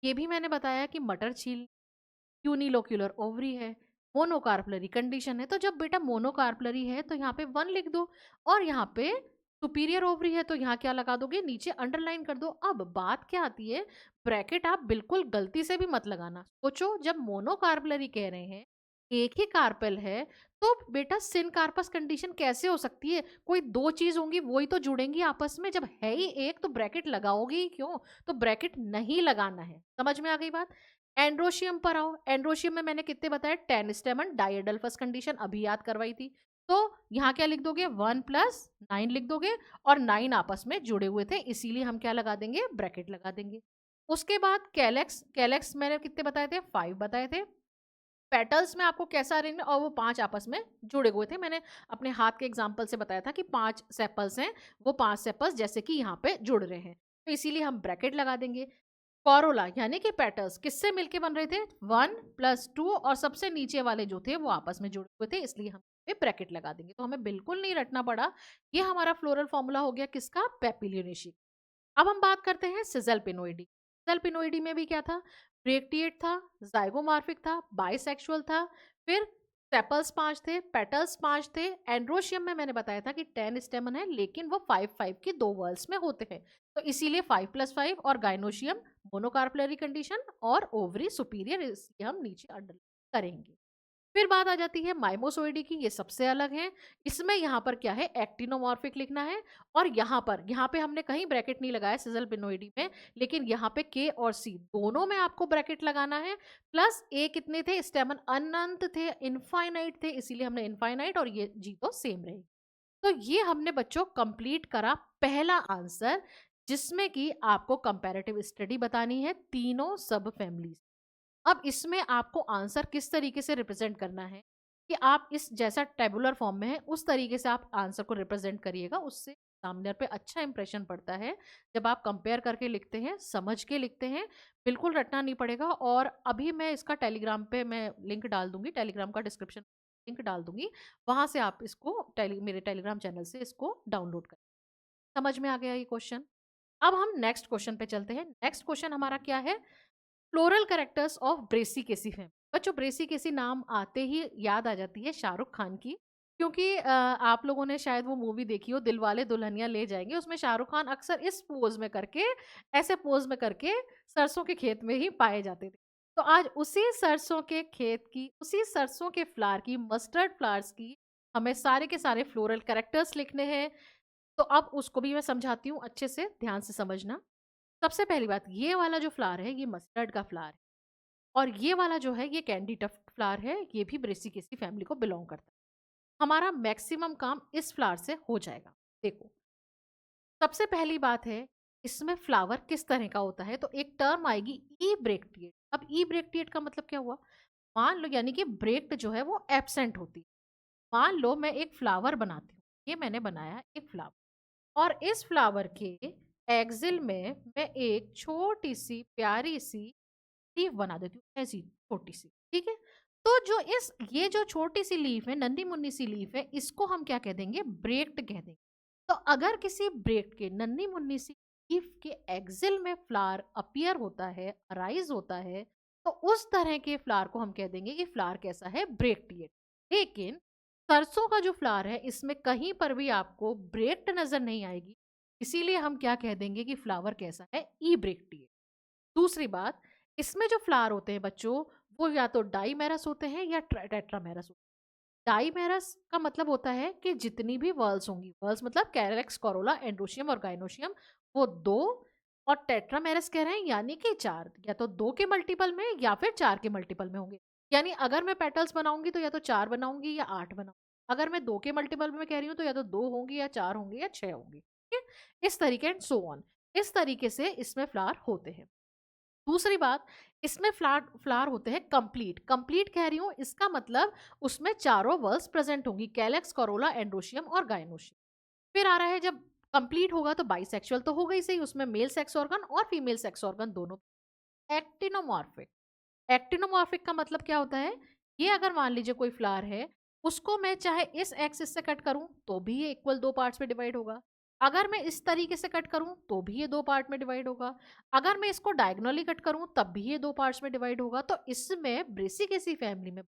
ये भी मैंने बताया कि मटर छील यूनिलोक्यूलर ओवरी है, मोनोकार्पलरी कंडीशन है। तो जब बेटा मोनोकार्पलरी है तो यहाँ पे वन लिख दो, और यहाँ पे सुपीरियर ओवरी है तो यहाँ क्या लगा दोगे, नीचे अंडरलाइन कर दो। अब बात क्या आती है, ब्रैकेट आप बिल्कुल गलती से भी मत लगाना। सोचो, जब मोनोकार्पलरी कह रहे हैं, एक ही कार्पेल है, तो बेटा सिन कार्पस कंडीशन कैसे हो सकती है, कोई दो चीज होंगी वही तो जुड़ेंगी आपस में, जब है ही एक तो ब्रैकेट लगाओगे ही क्यों, तो ब्रैकेट नहीं लगाना है। समझ में आ गई बात। एंड्रोशियम पर आओ, एंड्रोशियम में मैंने कितने बताए, 10 स्टेमन, डायडल्फस कंडीशन अभी याद करवाई थी। तो यहाँ क्या लिख दोगे, 1+9 लिख दोगे, और 9 आपस में जुड़े हुए थे, इसीलिए हम क्या लगा देंगे, ब्रैकेट लगा देंगे। उसके बाद कैलेक्स, कैलेक्स मैंने कितने बताए थे, 5 बताए थे। पेटल्स में आपको कैसा अरेंजमेंट, और वो 5 आपस में जुड़े हुए थे, मैंने अपने हाथ के एग्जाम्पल से बताया था कि 5 सेपल्स हैं, वो 5 सेपल्स जैसे कि यहाँ पे जुड़ रहे हैं, तो इसीलिए हम ब्रैकेट लगा देंगे। कोरोला यानी कि पेटल्स किससे मिलके बन रहे थे, 1+2, और सबसे नीचे वाले जो थे वो आपस में जुड़े हुए थे, इसलिए हम पे ब्रैकेट लगा देंगे। तो हमें बिल्कुल नहीं रटना पड़ा। ये हमारा फ्लोरल फॉर्मूला हो गया किसका, पेपिलियोनेशी। अब हम बात करते हैं सिजल पिनोइडी। सिजल पिनोइडी में भी क्या था, ब्रेकटिएट था, जाइगोमार्फिक था, बाइसेक्सुअल था, फिर सेपल्स 5 थे, पेटल्स 5 थे। एंड्रोशियम में मैंने बताया था कि 10 स्टेमन है, लेकिन वो 5-5 की 2 वर्ल्स में होते हैं, तो इसीलिए 5+5। और गाइनोशियम मोनोकार्पलरी कंडीशन, और ओवरी सुपीरियर, इसलिए हम नीचे अंडरलाइन करेंगे। फिर बात आ जाती है माइमोसोइडी की, ये सबसे अलग है। इसमें यहाँ पर क्या है, एक्टिनोमॉर्फिक लिखना है, और यहाँ पे हमने कहीं ब्रैकेट नहीं लगाया सिजल पिनोइडी में, लेकिन यहाँ पे के और सी दोनों में आपको ब्रैकेट लगाना है। प्लस ए कितने थे, स्टेमन अनंत थे, इनफाइनाइट थे, इसीलिए हमने इनफाइनाइट, और ये जी तो सेम रहे। तो ये हमने बच्चों कंप्लीट करा पहला आंसर, जिसमें कि आपको कंपैरेटिव स्टडी बतानी है तीनों सब फैमिलीज। अब इसमें आपको आंसर किस तरीके से रिप्रेज़ेंट करना है कि आप इस जैसा टेबुलर फॉर्म में है, उस तरीके से आप आंसर को रिप्रेज़ेंट करिएगा, उससे एग्ज़ामिनर पे अच्छा इंप्रेशन पड़ता है। जब आप कंपेयर करके लिखते हैं, समझ के लिखते हैं, बिल्कुल रटना नहीं पड़ेगा। और अभी मैं इसका टेलीग्राम पे मैं लिंक डाल दूँगी, टेलीग्राम का डिस्क्रिप्शन लिंक डाल दूँगी, वहाँ से आप इसको मेरे टेलीग्राम चैनल से इसको डाउनलोड करें। समझ में आ गया ये क्वेश्चन? अब हम नेक्स्ट क्वेश्चन पे चलते हैं। नेक्स्ट क्वेश्चन हमारा क्या है? फ्लोरल कैरेक्टर्स ऑफ ब्रेसी फैमिली। बच्चों, ब्रेसी नाम आते ही याद आ जाती है शाहरुख खान की, क्योंकि आप लोगों ने शायद वो मूवी देखी हो, दिलवाले दुल्हनिया ले जाएंगे। उसमें शाहरुख खान अक्सर इस पोज में करके, ऐसे पोज में करके सरसों के खेत में ही पाए जाते थे। तो आज उसी सरसों के खेत की, उसी सरसों के फ्लावर की, मस्टर्ड फ्लावर्स की हमें सारे के सारे फ्लोरल कैरेक्टर्स लिखने हैं। तो अब उसको भी मैं समझाती हूँ, अच्छे से ध्यान से समझना। सबसे पहली बात, ये वाला जो फ्लावर है, ये मस्टर्ड का फ्लावर है। और ये वाला जो है, ये कैंडी टफ्ट फ्लावर है, ये भी ब्रेसिकेसी फैमिली को बिलोंग करता है। हमारा मैक्सिमम काम इस फ्लावर से हो जाएगा। देखो, सबसे पहली बात है, इसमें फ्लावर किस तरह का होता है, तो एक टर्म आएगी ई ब्रेक्टिएट। अब ई ब्रेक्टिएट का मतलब क्या हुआ? मान लो, यानी कि ब्रेक्ट जो है वो एब्सेंट होती है। मान लो मैं एक फ्लावर बनाती हूँ, ये मैंने बनाया एक फ्लावर, और इस फ्लावर के एक्सिल में मैं एक छोटी सी प्यारी सी लीफ बना देती हूँ, ऐसी छोटी सी, ठीक है। तो जो इस ये जो छोटी सी लीफ है, नन्ही मुन्नी सी लीफ है, इसको हम क्या कह देंगे? ब्रेक्ट कह देंगे। तो अगर किसी ब्रेक्ट के नन्ही मुन्नी सी लीफ के एक्सिल में फ्लावर अपीयर होता है, अराइज होता है, तो उस तरह के फ्लावर को हम कह देंगे कि फ्लावर कैसा है? ब्रेक्टिएट। लेकिन सरसों का जो फ्लावर है, इसमें कहीं पर भी आपको ब्रेक्ट नजर नहीं आएगी, इसीलिए हम क्या कह देंगे कि फ्लावर कैसा है? ई ब्रेक्टिएट। दूसरी बात, इसमें जो फ्लावर होते हैं बच्चों, वो या तो डाईमेरस होते हैं या टेट्रामेरस होते हैं। डाईमेरस का मतलब होता है कि जितनी भी वर्ल्स होंगी, वर्ल्स मतलब कैरेक्स, कोरोला, एंड्रोशियम और गाइनोशियम, वो दो। और टेट्रामेरस कह रहे हैं यानी कि चार, या तो दो के मल्टीपल में या फिर चार के मल्टीपल में होंगे। यानी अगर मैं पेटल्स बनाऊंगी तो या तो चार बनाऊंगी या आठ बनाऊंगी। अगर मैं दो के मल्टीपल में कह रही हूँ तो या तो दो होंगी या चार होंगे या छह होंगी, ठीक है। इस तरीके एंड सो ऑन, इस तरीके से इसमें फ्लावर होते हैं। दूसरी बात, इसमें फ्लावर होते हैं कंप्लीट। कंप्लीट कह रही हूं, इसका मतलब उसमें चारों वर्ल्स प्रेजेंट होंगी, कैलेक्स, कोरोला, एंड्रोशियम और गायनोशियम। फिर आ रहा है, जब कंप्लीट होगा तो बाइसेक्सुअल तो होगा ही सही, उसमें मेल सेक्स ऑर्गन और फीमेल सेक्स ऑर्गन दोनों। एक्टिनोमॉर्फिक, एक्टिनोमॉर्फिक का मतलब क्या होता है? ये अगर मान लीजिए कोई फ्लावर है, उसको मैं चाहे इस एक्सिस से कट करूं तो भी ये इक्वल दो पार्ट्स में डिवाइड होगा। अगर मैं इस तरीके से कट करूं तो भी ये दो पार्ट में डिवाइड होगा। अगर मैं इसको डायगोनली कट करूं तब भी ये दो पार्ट्स में डिवाइड होगा। तो इसमें ब्रेसिकेसी फैमिली में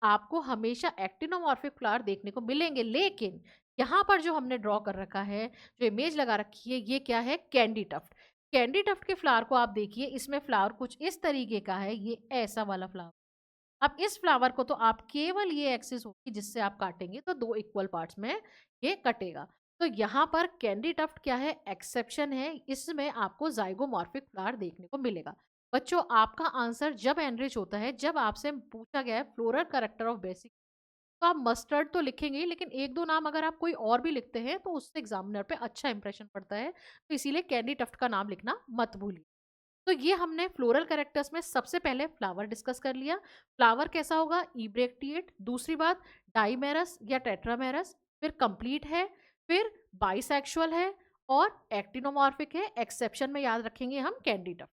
आपको हमेशा एक्टिनोमॉर्फिक फ्लावर देखने को मिलेंगे। लेकिन यहाँ पर जो हमने ड्रॉ कर रखा है, जो इमेज लगा रखी है, ये क्या है? Candytuft. कैंडी टफ्ट के फ्लावर को आप देखिए, इसमें फ्लावर कुछ इस तरीके का है, ये ऐसा वाला फ्लावर। अब इस फ्लावर को तो आप केवल ये एक्सिस होगी जिससे आप काटेंगे तो दो इक्वल पार्ट्स में ये कटेगा। तो यहाँ पर कैंडी टफ्ट क्या है? एक्सेप्शन है, इसमें आपको जाइगोमॉर्फिक फ्लावर देखने को मिलेगा। बच्चों, आपका आंसर जब एनरिच होता है, जब आपसे पूछा गया है फ्लोरल कैरेक्टर ऑफ बेसिक, तो आप मस्टर्ड तो लिखेंगे ही, लेकिन एक दो नाम अगर आप कोई और भी लिखते हैं तो उससे एग्जामिनर पे अच्छा इंप्रेशन पड़ता है। तो इसीलिए कैंडी टफ्ट का नाम लिखना मत भूलिए। तो ये हमने फ्लोरल कैरेक्टर्स में सबसे पहले फ्लावर डिस्कस कर लिया। फ्लावर कैसा होगा? इब्रेक्टिएट। दूसरी बात, डाइमेरस या टेट्रामेरस। फिर कंप्लीट है, फिर बाइसेक्सुअल है, और एक्टिनोमॉर्फिक है। एक्सेप्शन में याद रखेंगे हम कैंडी टफ्ट।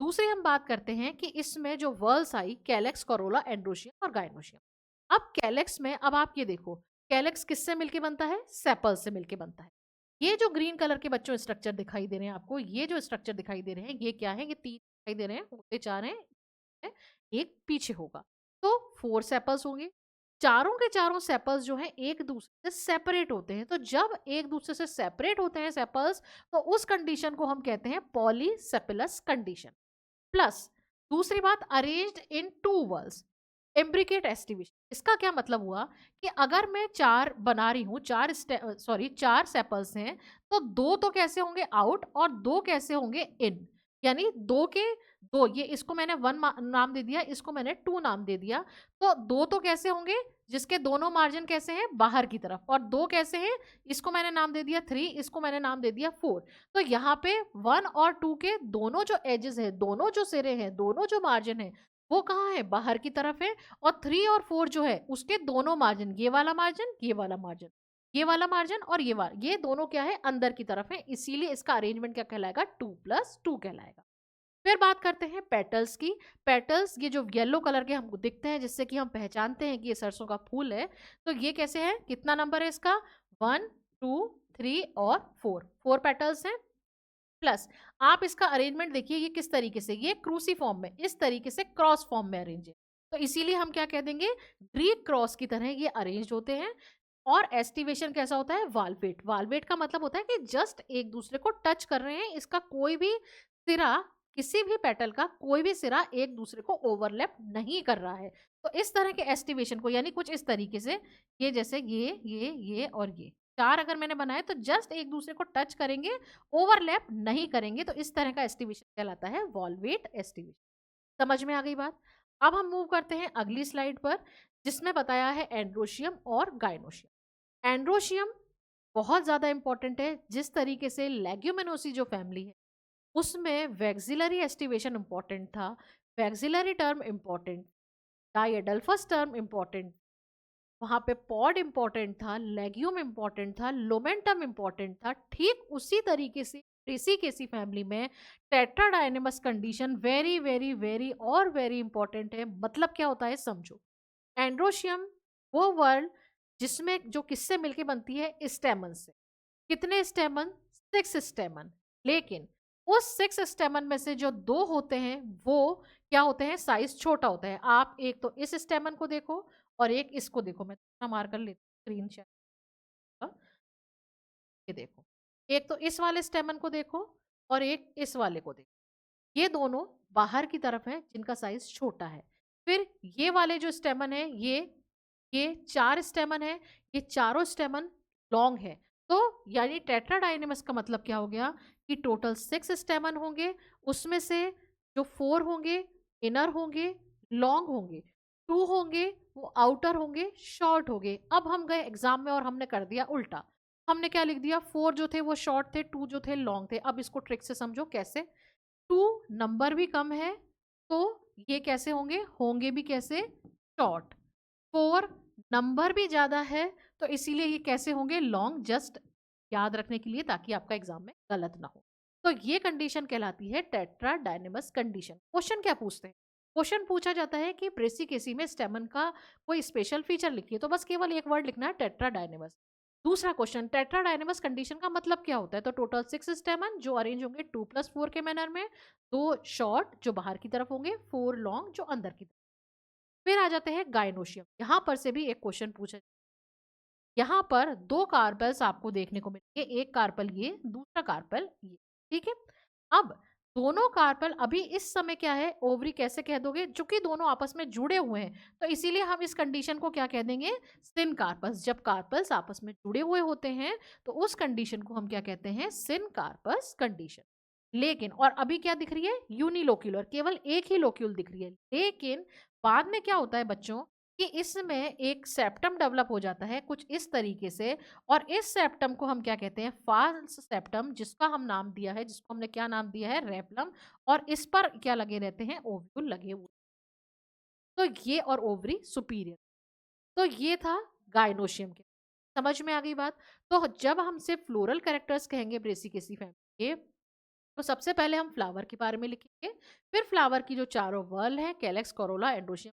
दूसरी हम बात करते हैं कि इसमें जो वर्ल्स आई, कैलेक्स, कोरोला, एंड्रोशियम और गायनोशियम। अब कैलेक्स में, अब आप ये देखो, कैलेक्स किससे मिलके बनता है? सेपल से मिलके बनता है। ये जो ग्रीन कलर के बच्चों स्ट्रक्चर दिखाई दे रहे हैं आपको, ये जो स्ट्रक्चर दिखाई दे रहे हैं, ये क्या है? ये तीन दिखाई दे रहे हैं, होते चार हैं, एक पीछे होगा। तो फोर सेपल्स होंगे। चारों के चारों सेपल्स जो हैं एक दूसरे से सेपरेट होते हैं। तो जब एक दूसरे से सेपरेट होते हैं सेपल्स, तो उस कंडीशन को हम कहते हैं पॉलीसेपलस कंडीशन। प्लस दूसरी बात, arranged in two whorls, imbricate aestivation. इसका क्या मतलब हुआ कि अगर मैं चार बना रही हूं, चार सेपल्स हैं, तो दो तो कैसे होंगे? आउट, और दो कैसे होंगे? इन। यानी दो के दो, ये इसको मैंने वन नाम दे दिया, इसको मैंने टू नाम दे दिया। तो दो तो कैसे होंगे? जिसके दोनों मार्जिन कैसे हैं, बाहर की तरफ, और दो कैसे हैं, इसको मैंने नाम दे दिया 3, इसको मैंने नाम दे दिया 4। तो यहाँ पे 1 और 2 के दोनों जो एजेस है, दोनों जो सिरे हैं, दोनों जो मार्जिन है, वो कहाँ है, बाहर की तरफ है। और 3 और 4 जो है उसके दोनों मार्जिन, ये वाला मार्जिन, ये वाला मार्जिन, ये वाला मार्जिन और ये वाला, ये दोनों क्या है, अंदर की तरफ है। इसीलिए इसका अरेंजमेंट क्या कहलाएगा, 2+2 कहलाएगा। फिर बात करते हैं पेटल्स की। पेटल्स ये जो येलो कलर के हमको दिखते हैं, जिससे कि हम पहचानते हैं कि ये सरसों का फूल है, तो ये कैसे है, कितना नंबर है इसका, 1 2 3 और 4, 4 पेटल्स हैं। प्लस आप इसका अरेंजमेंट देखिए, ये किस तरीके से, ये क्रूसी फॉर्म में, इस तरीके से क्रॉस फॉर्म में अरेंज है। तो इसीलिए हम क्या कह देंगे, ग्रीक क्रॉस की तरह ये अरेंज होते हैं। और एस्टिवेशन कैसा होता है, वाल्वेट। वाल्वेट का मतलब होता है कि जस्ट एक दूसरे को टच कर रहे हैं, इसका कोई भी सिरा, किसी भी पेटल का कोई भी सिरा एक दूसरे को ओवरलैप नहीं कर रहा है। तो इस तरह के एस्टिवेशन को, यानी कुछ इस तरीके से, ये जैसे ये और ये 4 अगर मैंने बनाए तो जस्ट एक दूसरे को टच करेंगे, ओवरलैप नहीं करेंगे, तो इस तरह का एस्टिवेशन कहलाता है वॉल्वेट एस्टिवेशन। समझ में आ गई बात। अब हम मूव करते हैं अगली स्लाइड पर, जिसमें बताया है एंड्रोशियम और गायनोशियम। एंड्रोशियम बहुत ज्यादा इंपॉर्टेंट है। जिस तरीके से लेग्यूमिनोसी जो फैमिली है उसमें वैक्सिलरी एस्टिवेशन इंपॉर्टेंट था, vexillary term important, डायडल्फस term important, वहां पे पॉड इंपॉर्टेंट था, लेग्यूम इंपॉर्टेंट था, लोमेंटम इंपॉर्टेंट था। ठीक उसी तरीके से ब्रेसिकेसी फैमिली में टेट्राडाइनेमस कंडीशन वेरी वेरी वेरी और वेरी इंपॉर्टेंट है। मतलब क्या होता है समझो। एंड्रोशियम वो वर्ल्ड जिसमें जो किससे मिलके बनती है, स्टेमन से। कितने स्टेमन, 6 स्टेमन। लेकिन उस 6 स्टेमन में से जो 2 होते हैं वो क्या होते हैं, साइज छोटा होता है। आप एक तो इस स्टेमन को देखो और एक इसको देखो, मैं थोड़ा मार कर लेती हूँ स्क्रीन शेयर। ये देखो, एक तो इस वाले स्टेमन को देखो और एक इस वाले को देखो। ये दोनों बाहर की तरफ हैं जिनका साइज छोटा है। फिर ये वाले जो स्टेमन है, ये 4 स्टेमन है, ये चारों स्टेमन लॉन्ग है। तो यानी टेट्राडाइनेमस का मतलब क्या हो गया कि टोटल 6 स्टेमन होंगे, उसमें से जो 4 होंगे इनर होंगे, लॉन्ग होंगे, 2 होंगे वो आउटर होंगे, शॉर्ट होंगे। अब हम गए एग्जाम में और हमने कर दिया उल्टा। हमने क्या लिख दिया, 4 जो थे वो शॉर्ट थे, 2 जो थे लॉन्ग थे। अब इसको ट्रिक से समझो कैसे। 2 नंबर भी कम है तो ये कैसे होंगे, होंगे भी कैसे, शॉर्ट। 4 नंबर भी ज्यादा है तो इसीलिए ये कैसे होंगे, लॉन्ग। जस्ट याद रखने के लिए ताकि आपका एग्जाम में गलत ना हो। तो ये कंडीशन कहलाती है टेट्राडाइनेमस कंडीशन। क्वेश्चन क्या पूछते हैं, क्वेश्चन पूछा जाता है कि ब्रेसिकेसी में स्टेमन का कोई स्पेशल फीचर लिखिए, तो बस केवल एक वर्ड लिखना है, टेट्राडाइनेमस। दूसरा क्वेश्चन, टेट्राडाइनेमस कंडीशन का मतलब क्या होता है, तो टोटल 6 स्टेमन जो अरेंज होंगे 2+4 के मैनर में, 2 शॉर्ट जो बाहर की तरफ होंगे, 4 लॉन्ग जो अंदर की तरफ। फिर आ जाते हैं गायनोशियम। यहां पर से भी एक क्वेश्चन पूछा, यहाँ पर 2 कार्पेल्स आपको देखने को मिलेंगे, एक कार्पल ये, दूसरा कार्पल ये। ठीक है। अब दोनों कार्पल अभी इस समय क्या है, ओवरी कैसे कह दोगे, चूंकि दोनों आपस में जुड़े हुए हैं तो इसीलिए हम इस कंडीशन को क्या कह देंगे, सिन कार्पस। जब कार्पल्स आपस में जुड़े हुए होते हैं तो उस कंडीशन को हम क्या कहते हैं, सिन कार्पस कंडीशन। लेकिन और अभी क्या दिख रही है, यूनिलोक्यूलर, केवल एक ही लोक्यूल दिख रही है। लेकिन बाद में क्या होता है बच्चों कि इसमें एक सेप्टम डेवलप हो जाता है कुछ इस तरीके से, और इस सेप्टम को हम क्या कहते हैं, फाल्स सेप्टम, जिसका हम नाम दिया है, जिसको हमने क्या नाम दिया है, रेपलम। और इस पर क्या लगे रहते हैं, ओव्यूल लगे हुए। तो ये और ओवरी सुपीरियर। तो ये था गायनोशियम के। समझ में आ गई बात। तो जब हमसे फ्लोरल कैरेक्टर्स कहेंगे ब्रेसिकेसी फैमिली के, तो सबसे पहले हम फ्लावर के बारे में लिखेंगे। फिर फ्लावर की जो चारों वर्ल है, कैलेक्स, कोरोला, एंड्रोशियम,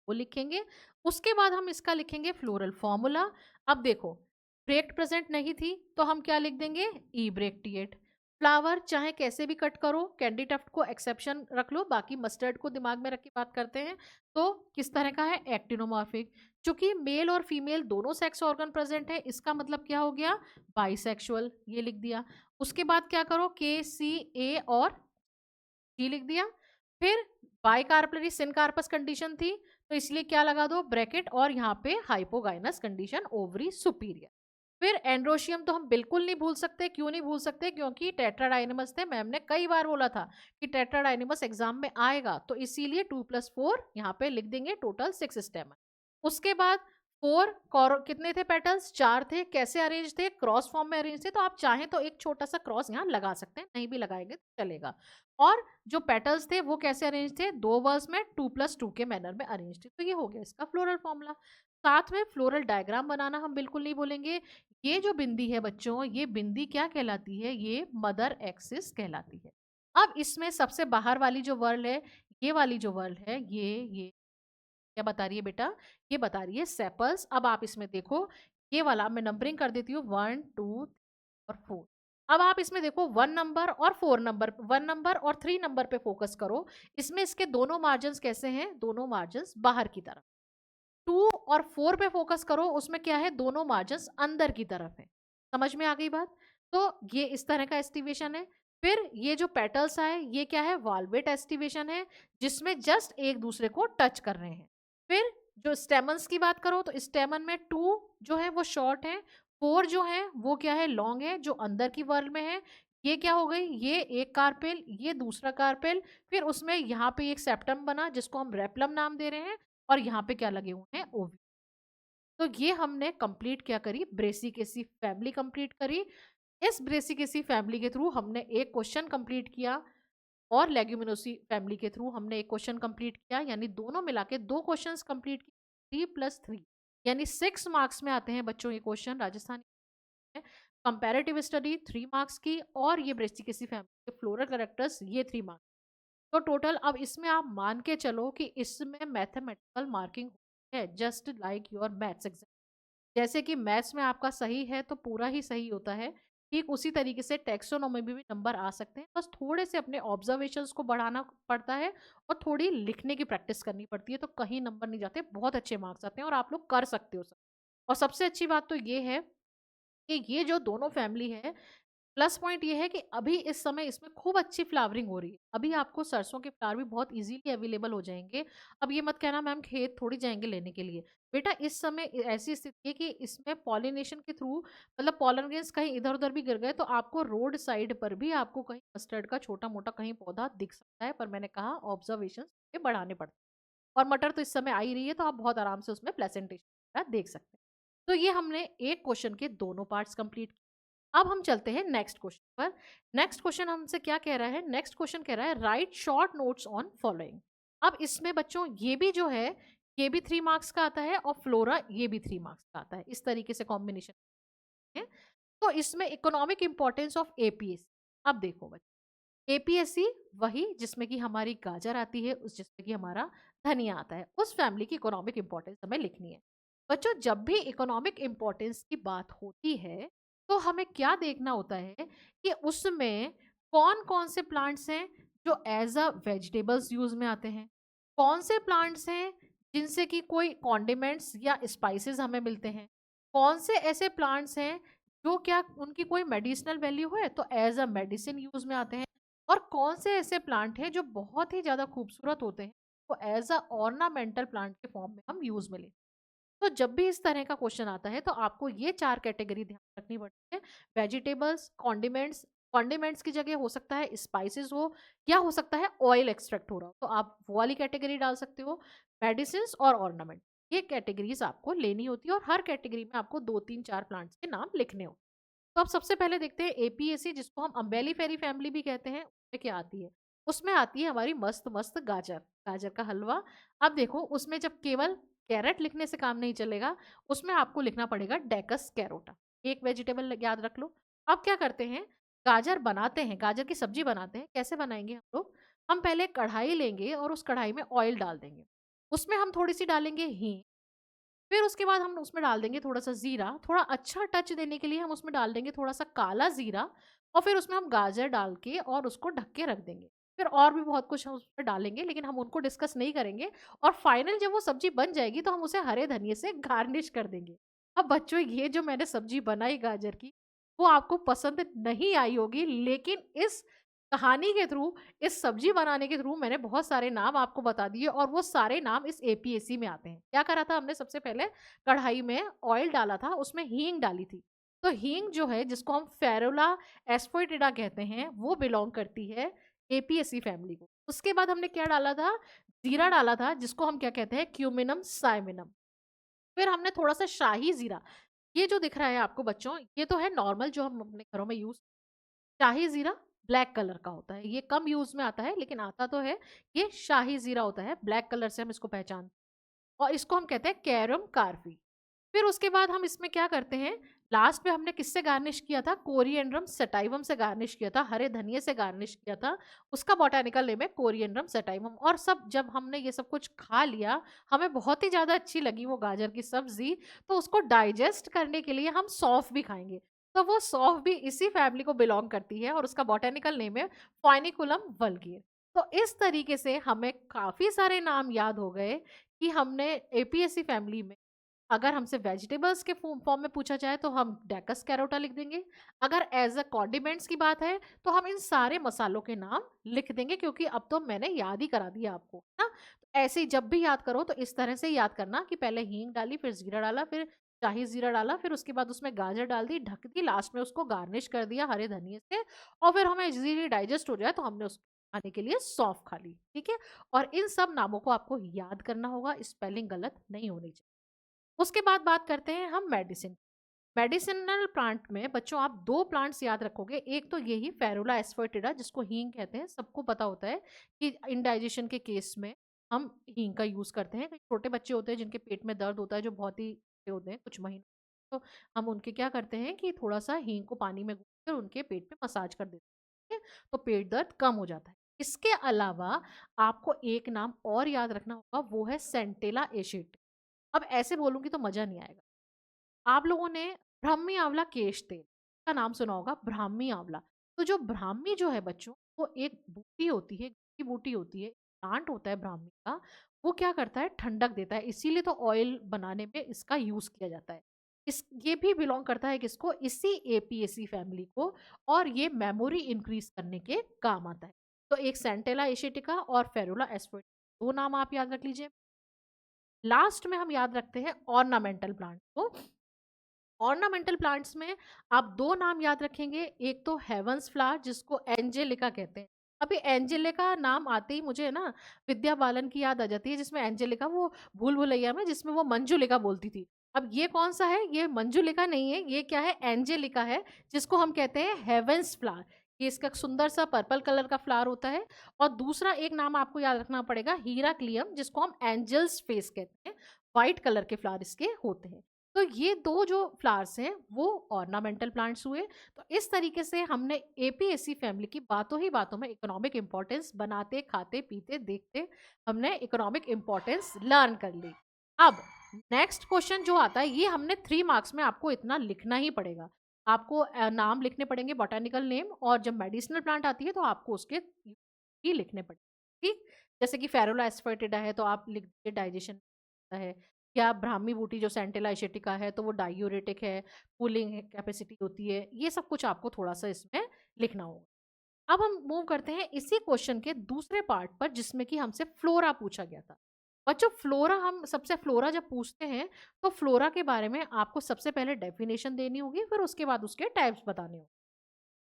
वो लिखेंगे। उसके बाद हम इसका लिखेंगे फ्लोरल फॉर्मूला। अब देखो, ब्रेक्ट प्रेजेंट नहीं थी तो हम क्या लिख देंगे, ई ब्रेक्टिएट। फ्लावर चाहे कैसे भी कट करो, कैंडी टफ्ट को एक्सेप्शन रख लो, बाकी मस्टर्ड को दिमाग में रख के बात करते हैं। तो किस तरह का है, एक्टिनोमॉर्फिक। चूंकि मेल और फीमेल दोनों सेक्स ऑर्गन प्रेजेंट है, इसका मतलब क्या हो गया, बाइसेक्सुअल, ये लिख दिया। उसके बाद क्या करो, के सी ए और जी लिख दिया। फिर बाइकार्पलरी सिनकार्पस कंडीशन थी तो इसलिए क्या लगा दो, ब्रैकेट, और यहाँ पे हाइपोगाइनस कंडीशन, ओवरी सुपीरियर। फिर एंड्रोशियम तो हम बिल्कुल नहीं भूल सकते। क्यों नहीं भूल सकते, क्योंकि टेट्राडाइनेमस थे। मैम ने कई बार बोला था कि टेट्राडाइनेमस एग्जाम में आएगा, तो इसीलिए 2+4 यहाँ पे लिख देंगे, टोटल 6 स्टेमन। उसके बाद 4 कितने थे पेटल्स? 4 थे। कैसे अरेंज थे? क्रॉस फॉर्म में अरेंज थे। तो आप चाहें तो एक छोटा-सा क्रॉस यहाँ लगा सकते हैं, नहीं भी लगाएँगे तो चलेगा। और जो पेटल्स थे वो कैसे अरेंज थे? 2 वर्स में 2+2 के मैनर में अरेंज थे। तो ये हो गया इसका फ्लोरल फॉर्मूला। साथ में फ्लोरल डायग्राम बनाना हम बिल्कुल नहीं भूलेंगे। ये जो बिंदी है बच्चों, ये बिंदी क्या कहलाती है? ये मदर एक्सिस कहलाती है। अब इसमें सबसे बाहर वाली जो वर्ल है, ये वाली जो वर्ल है, ये क्या बता रही है बेटा? ये बता रही है सेपल्स। अब आप इसमें देखो, ये वाला मैं नंबरिंग कर देती हूँ 1, 2 और 4। अब आप इसमें देखो 1 नंबर और 4 नंबर, 1 नंबर और 3 नंबर पे फोकस करो। इसमें इसके दोनों मार्जिन्स कैसे हैं? दोनों मार्जिन्स बाहर की तरफ। 2 और 4 पे फोकस करो, उसमें क्या है? दोनों मार्जिन्स अंदर की तरफ है। समझ में आ गई बात? तो ये इस तरह का एस्टिवेशन है। फिर ये जो पेटल्स आए, ये क्या है? वाल्वेट एस्टिवेशन है, जिसमें जस्ट एक दूसरे को टच कर रहे हैं। फिर जो स्टेमन्स की बात करो, तो स्टेमन में 2 जो है वो शॉर्ट है, 4 जो है वो क्या है? लॉन्ग है, जो अंदर की वर्ल में है। ये क्या हो गई? ये एक कार्पेल, ये दूसरा कार्पेल, फिर उसमें यहाँ पे एक सेप्टम बना जिसको हम रेप्लम नाम दे रहे हैं, और यहाँ पे क्या लगे हुए हैं? ओवी। तो ये हमने कंप्लीट क्या करी? ब्रेसिकेसी फैमिली कंप्लीट करी। इस ब्रेसिकेसी फैमिली के थ्रू हमने एक क्वेश्चन कंप्लीट किया, और लेग्यूमिनोसी फैमिली के थ्रू हमने एक क्वेश्चन कंप्लीट किया, यानी दोनों मिला के 2 क्वेश्चंस कंप्लीट किए। 3+3 यानी 6 मार्क्स में आते हैं बच्चों ये क्वेश्चन राजस्थान में। कंपैरेटिव स्टडी 3 मार्क्स की, और ये ब्रेसिकेसी फैमिली के फ्लोरल कैरेक्टर्स ये 3 मार्क्स। तो टोटल अब इसमें आप मान के चलो कि इसमें मैथमेटिकल मार्किंग है, just like your maths exam. जैसे कि मैथ्स में आपका सही है तो पूरा ही सही होता है, ठीक उसी तरीके से टेक्सोनोमी में भी नंबर आ सकते हैं। बस थोड़े से अपने ऑब्जर्वेशंस को बढ़ाना पड़ता है, और थोड़ी लिखने की प्रैक्टिस करनी पड़ती है, तो कहीं नंबर नहीं जाते, बहुत अच्छे मार्क्स आते हैं और आप लोग कर सकते हो सब। और सबसे अच्छी बात तो ये है कि ये जो दोनों फैमिली है, प्लस पॉइंट ये है कि अभी इस समय इसमें खूब अच्छी फ्लावरिंग हो रही है। अभी आपको सरसों के फ्लावर भी बहुत इजीली अवेलेबल हो जाएँगे। अब ये मत कहना मैम खेत थोड़ी जाएँगे लेने के लिए। बेटा इस समय ऐसी स्थिति है कि इसमें पॉलिनेशन के थ्रू, मतलब पॉलन ग्रेन्स कहीं इधर-उधर भी गिर गए तो आपको रोड साइड पर भी आपको कहीं मस्टर्ड का छोटा-मोटा कहीं पौधा दिख सकता है। पर मैंने कहा ऑब्जर्वेशंस ये बढ़ाने पड़ते हैं। और मटर तो इस समय आ ही रही है, तो आप बहुत आराम से उसमें प्लेसेंटेशन देख सकते हैं। तो ये हमने एक क्वेश्चन के दोनों पार्ट्स कंप्लीट। अब हम चलते हैं नेक्स्ट क्वेश्चन पर। नेक्स्ट क्वेश्चन हमसे क्या कह रहा है? नेक्स्ट क्वेश्चन कह रहा है right short notes on following. अब इसमें बच्चों ये भी जो है, ये भी 3 मार्क्स का आता है, और फ्लोरा ये भी 3 मार्क्स का आता है। इस तरीके से कॉम्बिनेशन है। तो इसमें इकोनॉमिक इंपॉर्टेंस ऑफ एपीएससी। अब देखो बच्चों, एपीएससी वही जिसमें कि हमारी गाजर आती है, उस जिसमें कि हमारा धनिया आता है, उस फैमिली की इकोनॉमिक इंपॉर्टेंस हमें लिखनी है। बच्चों जब भी इकोनॉमिक इंपॉर्टेंस की बात होती है, तो हमें क्या देखना होता है कि उसमें कौन कौन से प्लांट्स हैं जो एज अ वेजिटेबल्स यूज में आते हैं, कौन से प्लांट्स हैं जिनसे कि कोई कॉन्डिमेंट्स या स्पाइसेस हमें मिलते हैं, कौन से ऐसे प्लांट्स हैं जो क्या उनकी कोई मेडिसिनल वैल्यू है तो एज अ मेडिसिन यूज में आते हैं, और कौन से ऐसे प्लांट हैं जो बहुत ही ज़्यादा खूबसूरत होते हैं, तो एज अ ऑर्नामेंटल प्लांट के फॉर्म में हम यूज़ में लेते हैं। तो जब भी इस तरह का क्वेश्चन आता है तो आपको ये 4 कैटेगरी ध्यान रखनी पड़ती है। वेजिटेबल्स, कॉन्डिमेंट्स, कॉन्डिमेंट्स की जगह हो सकता है स्पाइसेस हो, या हो सकता है ऑयल एक्सट्रैक्ट हो रहा हो, तो आप वो वाली कैटेगरी डाल सकते हो। मेडिसिन्स और ऑर्नामेंट, ये कैटेगरीज आपको लेनी होती है, और हर कैटेगरी में आपको 2-3-4 प्लांट्स के नाम लिखने होते हैं। तो अब सबसे पहले देखते हैं एपीएसी, जिसको हम अम्बेलिफेरी फैमिली भी कहते हैं, उसमें क्या आती है? उसमें आती है हमारी मस्त-मस्त गाजर, गाजर का हलवा। अब देखो उसमें जब केवल कैरेट लिखने से काम नहीं चलेगा, उसमें आपको लिखना पड़ेगा डेकस कैरोटा। एक वेजिटेबल याद रख लो। अब क्या करते हैं? गाजर बनाते हैं, गाजर की सब्जी बनाते हैं। कैसे बनाएँगे हम लोग? हम पहले कढ़ाई लेंगे और उस कढ़ाई में ऑयल डाल देंगे। उसमें हम थोड़ी-सी डालेंगे हींग, फिर उसके बाद हम उसमें डाल देंगे थोड़ा-सा ज़ीरा, थोड़ा अच्छा टच देने के लिए हम उसमें डाल देंगे थोड़ा-सा काला ज़ीरा, और फिर उसमें हम गाजर डाल के और उसको ढक के रख देंगे। फिर और भी बहुत कुछ हम उसमें डालेंगे, लेकिन हम उनको डिस्कस नहीं करेंगे, और फाइनल जब वो सब्ज़ी बन जाएगी तो हम उसे हरे धनिये से गार्निश कर देंगे। अब बच्चों ये जो मैंने सब्ज़ी बनाई गाजर की, वो आपको पसंद नहीं आई होगी, लेकिन इस कहानी के थ्रू, इस सब्ज़ी बनाने के थ्रू मैंने बहुत सारे नाम आपको बता दिए, और वो सारे नाम इस एपीएसी में आते हैं। क्या करा था हमने? सबसे पहले कढ़ाई में ऑयल डाला था, उसमें हींग डाली थी। तो हींग जो है, जिसको हम फेरुला एस्फोइटिडा कहते हैं, वो बिलॉन्ग करती है एपीएसी फैमिली को। उसके बाद हमने क्या डाला था? जीरा डाला था, जिसको हम क्या कहते हैं? क्यूमिनम साइमिनम। फिर हमने थोड़ा-सा शाही ज़ीरा, ये जो दिख रहा है आपको बच्चों, ये तो है नॉर्मल जो हम अपने घरों में यूज़। शाही ज़ीरा ब्लैक कलर का होता है, ये कम यूज़ में आता है लेकिन आता तो है। ये शाही ज़ीरा होता है, ब्लैक कलर से हम इसको पहचानते हैं और इसको हम कहते हैं कैरम कार्पी। फिर उसके बाद हम इसमें क्या करते हैं, लास्ट में हमने किससे गार्निश किया था? कोरिएंडरम सटाइवम से गार्निश किया था, हरे धनिये से गार्निश किया था। उसका बॉटेनिकल नेम है कोरिएंडरम सटाइवम। और सब जब हमने ये सब कुछ खा लिया, हमें बहुत ही ज़्यादा अच्छी लगी वो गाजर की सब्ज़ी, तो उसको डाइजेस्ट करने के लिए हम सौंफ भी खाएँगे। तो वो सौंफ भी इसी फैमिली को बिलॉन्ग करती है और उसका बॉटेनिकल नेम है फ़ाइनिकुलम वल्गेर। तो इस तरीके से हमें काफ़ी सारे नाम याद हो गए कि हमने एपीएसी फैमिली में, अगर हमसे वेजिटेबल्स के फॉर्म में पूछा जाए तो हम डेकस कैरोटा लिख देंगे। अगर एज़ अ कॉन्डिमेंट्स की बात है तो हम इन सारे मसालों के नाम लिख देंगे, क्योंकि अब तो मैंने याद ही करा दिया आपको, है ना? तो ऐसे ही जब भी याद करो तो इस तरह से याद करना कि पहले हींग डाली, फिर ज़ीरा डाला, फिर शाही ज़ीरा डाला, फिर उसके बाद उसमें गाजर डाल दी, ढक दी, लास्ट में उसको गार्निश कर दिया हरे धनिये से और फिर हमें इज़िली डाइजेस्ट हो जाए तो हमने उसको खाने के लिए सौंफ खा ली, ठीक है? और इन सब नामों को आपको याद करना होगा, स्पेलिंग गलत नहीं होनी चाहिए। उसके बाद बात करते हैं हम मेडिसिन। मेडिसिनल प्लांट में बच्चों आप 2 प्लांट्स याद रखोगे, एक तो यही फेरुला एस्फर्टिडा जिसको हींग कहते हैं, सबको पता होता है कि इंडाइजेशन के केस में हम हींग का यूज़ करते हैं। कई छोटे बच्चे होते हैं जिनके पेट में दर्द होता है जो बहुत ही छोटे होते हैं कुछ महीनों, तो हम उनके क्या करते हैं कि थोड़ा-सा हींग को पानी में घोल कर उनके पेट में मसाज कर देते हैं, ठीक है? तो पेट दर्द कम हो जाता है। इसके अलावा आपको एक नाम और याद रखना होगा, वो है सेंटेला एशिड। अब ऐसे बोलूँगी तो मज़ा नहीं आएगा। आप लोगों ने ब्राह्मी आंवला केश तेल का नाम सुना होगा, ब्राह्मी आंवला। तो जो ब्राह्मी जो है बच्चों, वो एक बूटी होती है, की बूटी होती है, प्लांट होता है ब्राह्मी का। वो क्या करता है, ठंडक देता है, इसीलिए तो ऑयल बनाने में इसका यूज़ किया जाता है। इस ये भी बिलॉन्ग करता है किसको? इसी एपीएसी फैमिली को, और ये मेमोरी इंक्रीज़ करने के काम आता है। तो एक सेंटेला एशिटिका और फेरुला एस्पर्टिका 2 नाम आप याद रख लीजिए। लास्ट में हम याद रखते हैं ऑर्नामेंटल प्लांट को। ऑर्नामेंटल प्लांट्स में आप 2 नाम याद रखेंगे, एक तो हेवंस फ्लावर जिसको एंजेलिका कहते हैं। अभी एंजेलिका नाम आते ही मुझे ना विद्या बालन की याद आ जाती है, जिसमें एंजेलिका वो भूल-भुलैया में जिसमें वो मंजुलिका बोलती थी। अब ये कौन-सा है? ये मंजुलिका नहीं है, ये क्या है? एंजेलिका है, जिसको हम कहते हैं हेवंस फ्लावर। ये इसका सुंदर सा पर्पल कलर का फ्लावर होता है। और दूसरा एक नाम आपको याद रखना पड़ेगा, हीराक्लियम, जिसको हम एंजल्स फेस कहते हैं। व्हाइट कलर के फ्लावर इसके होते हैं। तो ये 2 जो फ्लावर्स हैं वो ऑर्नामेंटल प्लांट्स हुए। तो इस तरीके से हमने एपीएसी फैमिली की बातों ही बातों में इकोनॉमिक इम्पोर्टेंस बनाते, खाते, पीते, देखते हमने इकोनॉमिक इम्पोर्टेंस लर्न कर ली। अब नेक्स्ट क्वेश्चन जो आता है, ये हमने 3 मार्क्स में आपको इतना लिखना ही पड़ेगा। आपको नाम लिखने पड़ेंगे, बॉटेनिकल नेम, और जब मेडिसिनल प्लांट आती है तो आपको उसके ही लिखने पड़ेंगे, ठीक? जैसे कि फेरुला एस्पर्टिडा है तो आप लिख दीजिए डाइजेशन है, या ब्राह्मी बूटी जो सेंटेला एशिटिका है तो वो डायूरेटिक है, कूलिंग कैपेसिटी होती है। ये सब कुछ आपको थोड़ा-सा इसमें लिखना होगा। अब हम मूव करते हैं इसी क्वेश्चन के दूसरे पार्ट पर, जिसमें कि हमसे फ्लोरा पूछा गया था। बच्चों फ्लोरा, हम सबसे फ्लोरा जब पूछते हैं तो फ्लोरा के बारे में आपको सबसे पहले डेफिनेशन देनी होगी, फिर उसके बाद उसके टाइप्स बताने होंगे।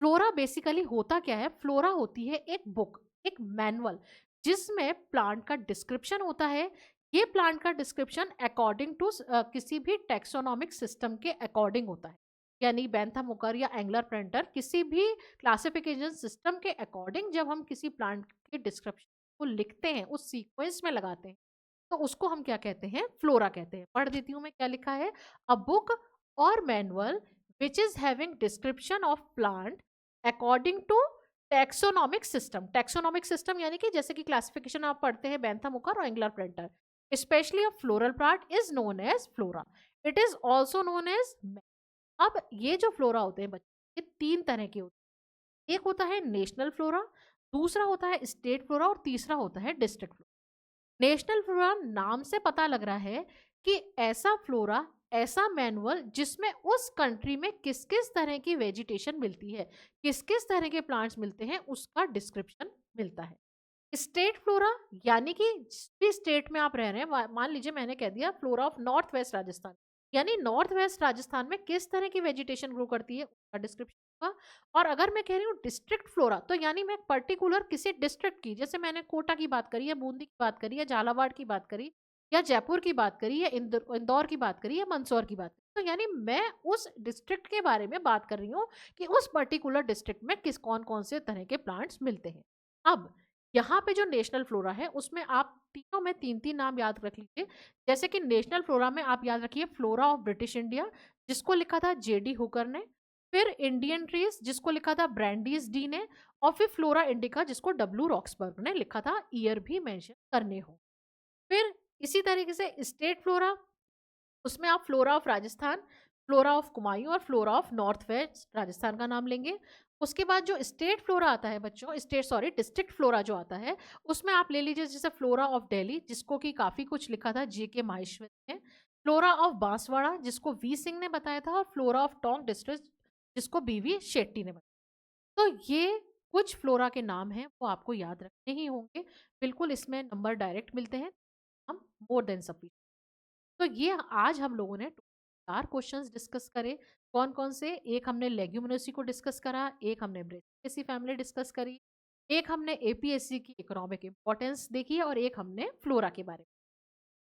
फ्लोरा बेसिकली होता क्या है? फ्लोरा होती है एक बुक, एक मैनुअल, जिसमें प्लांट का डिस्क्रिप्शन होता है। ये प्लांट का डिस्क्रिप्शन अकॉर्डिंग टू किसी भी टेक्सोनॉमिक सिस्टम के अकॉर्डिंग होता है। यानी बैंथम ओकर या एंगलर प्रिंटर किसी भी क्लासिफिकेशन सिस्टम के अकॉर्डिंग जब हम किसी प्लांट के डिस्क्रिप्शन को लिखते हैं, उस सीक्वेंस में लगाते हैं, तो उसको हम क्या कहते हैं? फ्लोरा कहते हैं। पढ़ देती हूँ मैं क्या लिखा है। अ बुक और manual which is having description of plant according to taxonomic system. Taxonomic system यानी कि जैसे कि क्लासिफिकेशन आप पढ़ते हैं बैंथम ओकर और Engler Prantl, specially a floral plant is known as flora. It is also known as. अब ये जो फ्लोरा होते हैं बच्चे, ये 3 तरह के होते हैं। एक होता है नेशनल फ्लोरा, दूसरा होता है स्टेट फ्लोरा, और तीसरा होता है डिस्ट्रिक्ट फ्लोरा। नेशनल फ्लोरा नाम से पता लग रहा है कि ऐसा फ्लोरा, ऐसा मैनुअल जिसमें उस कंट्री में किस किस तरह की वेजिटेशन मिलती है, किस किस तरह के प्लांट्स मिलते हैं, उसका डिस्क्रिप्शन मिलता है। स्टेट फ्लोरा यानी कि जिस भी स्टेट में आप रह रहे हैं, मान लीजिए मैंने कह दिया flora of north west Rajasthan, यानी नॉर्थ वेस्ट राजस्थान में किस तरह की वेजिटेशन ग्रो करती है उसका डिस्क्रिप्शन होगा। और अगर मैं कह रही हूँ डिस्ट्रिक्ट फ्लोरा, तो यानी मैं पर्टिकुलर किसी डिस्ट्रिक्ट की, जैसे मैंने कोटा की बात करी, या बूंदी की बात करी, या झालावाड़ की बात करी, या जयपुर की बात करी या इंदौर की बात करी या मंदसौर की बात करी। तो यानी मैं उस डिस्ट्रिक्ट के बारे में बात कर रही हूँ कि उस पर्टिकुलर डिस्ट्रिक्ट में किस कौन-कौन से तरह के प्लांट्स मिलते हैं। अब यहाँ पे जो नेशनल फ्लोरा है उसमें आप तीनों में 3-3 नाम याद रख लीजिए। जैसे कि नेशनल फ्लोरा में आप याद रखिए फ्लोरा ऑफ ब्रिटिश इंडिया जिसको लिखा था जेडी हुकर ने, फिर इंडियन ट्रीज़ जिसको लिखा था ब्रैंडीज़ डी ने और फिर फ्लोरा इंडिका जिसको डब्ल्यू रॉक्सबर्ग ने लिखा था, ईयर भी मेंशन करने हो। फिर इसी तरीके से स्टेट फ्लोरा, उसमें आप flora of Rajasthan, flora of Kumaon और flora of north west Rajasthan का नाम लेंगे। उसके बाद जो स्टेट फ्लोरा आता है बच्चों, स्टेट सॉरी डिस्ट्रिक्ट फ्लोरा जो आता है, उसमें आप ले लीजिए जैसे फ्लोरा ऑफ दिल्ली जिसको कि काफ़ी कुछ लिखा था जेके माहेश्वरी ने, फ्लोरा ऑफ बांसवाड़ा जिसको वी सिंह ने बताया था और फ्लोरा ऑफ टोंक डिस्ट्रिक्ट जिसको बीवी शेट्टी ने बताया। तो ये कुछ फ्लोरा के नाम हैं, वो आपको याद रखने ही होंगे। बिल्कुल इसमें नंबर डायरेक्ट मिलते हैं, हम मोर देन सफिशिएंट। तो ये आज हम लोगों ने 4 क्वेश्चंस डिस्कस करे। कौन-कौन से? एक हमने लेग्यूमिनोसी को डिस्कस करा, एक हमने ब्रेसियेसी फैमिली डिस्कस करी, एक हमने एपीएससी की इकोनॉमिक इम्पोर्टेंस देखी और एक हमने फ्लोरा के बारे में।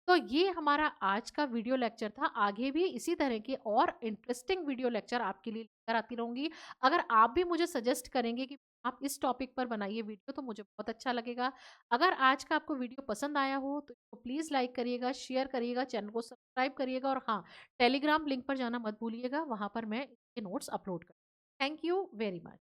तो ये हमारा आज का वीडियो लेक्चर था। आगे भी इसी तरह के और इंटरेस्टिंग वीडियो लेक्चर आपके लिए लेकर आती रहूँगी। अगर आप भी मुझे सजेस्ट करेंगे कि आप इस टॉपिक पर बनाइए वीडियो तो मुझे बहुत अच्छा लगेगा। अगर आज का आपको वीडियो पसंद आया हो तो इसको प्लीज़ लाइक करिएगा, शेयर करिएगा, चैनल को सब्सक्राइब करिएगा और हाँ, टेलीग्राम लिंक पर जाना मत भूलिएगा, वहाँ पर मैं इसके नोट्स अपलोड करूँगी। Thank you very much.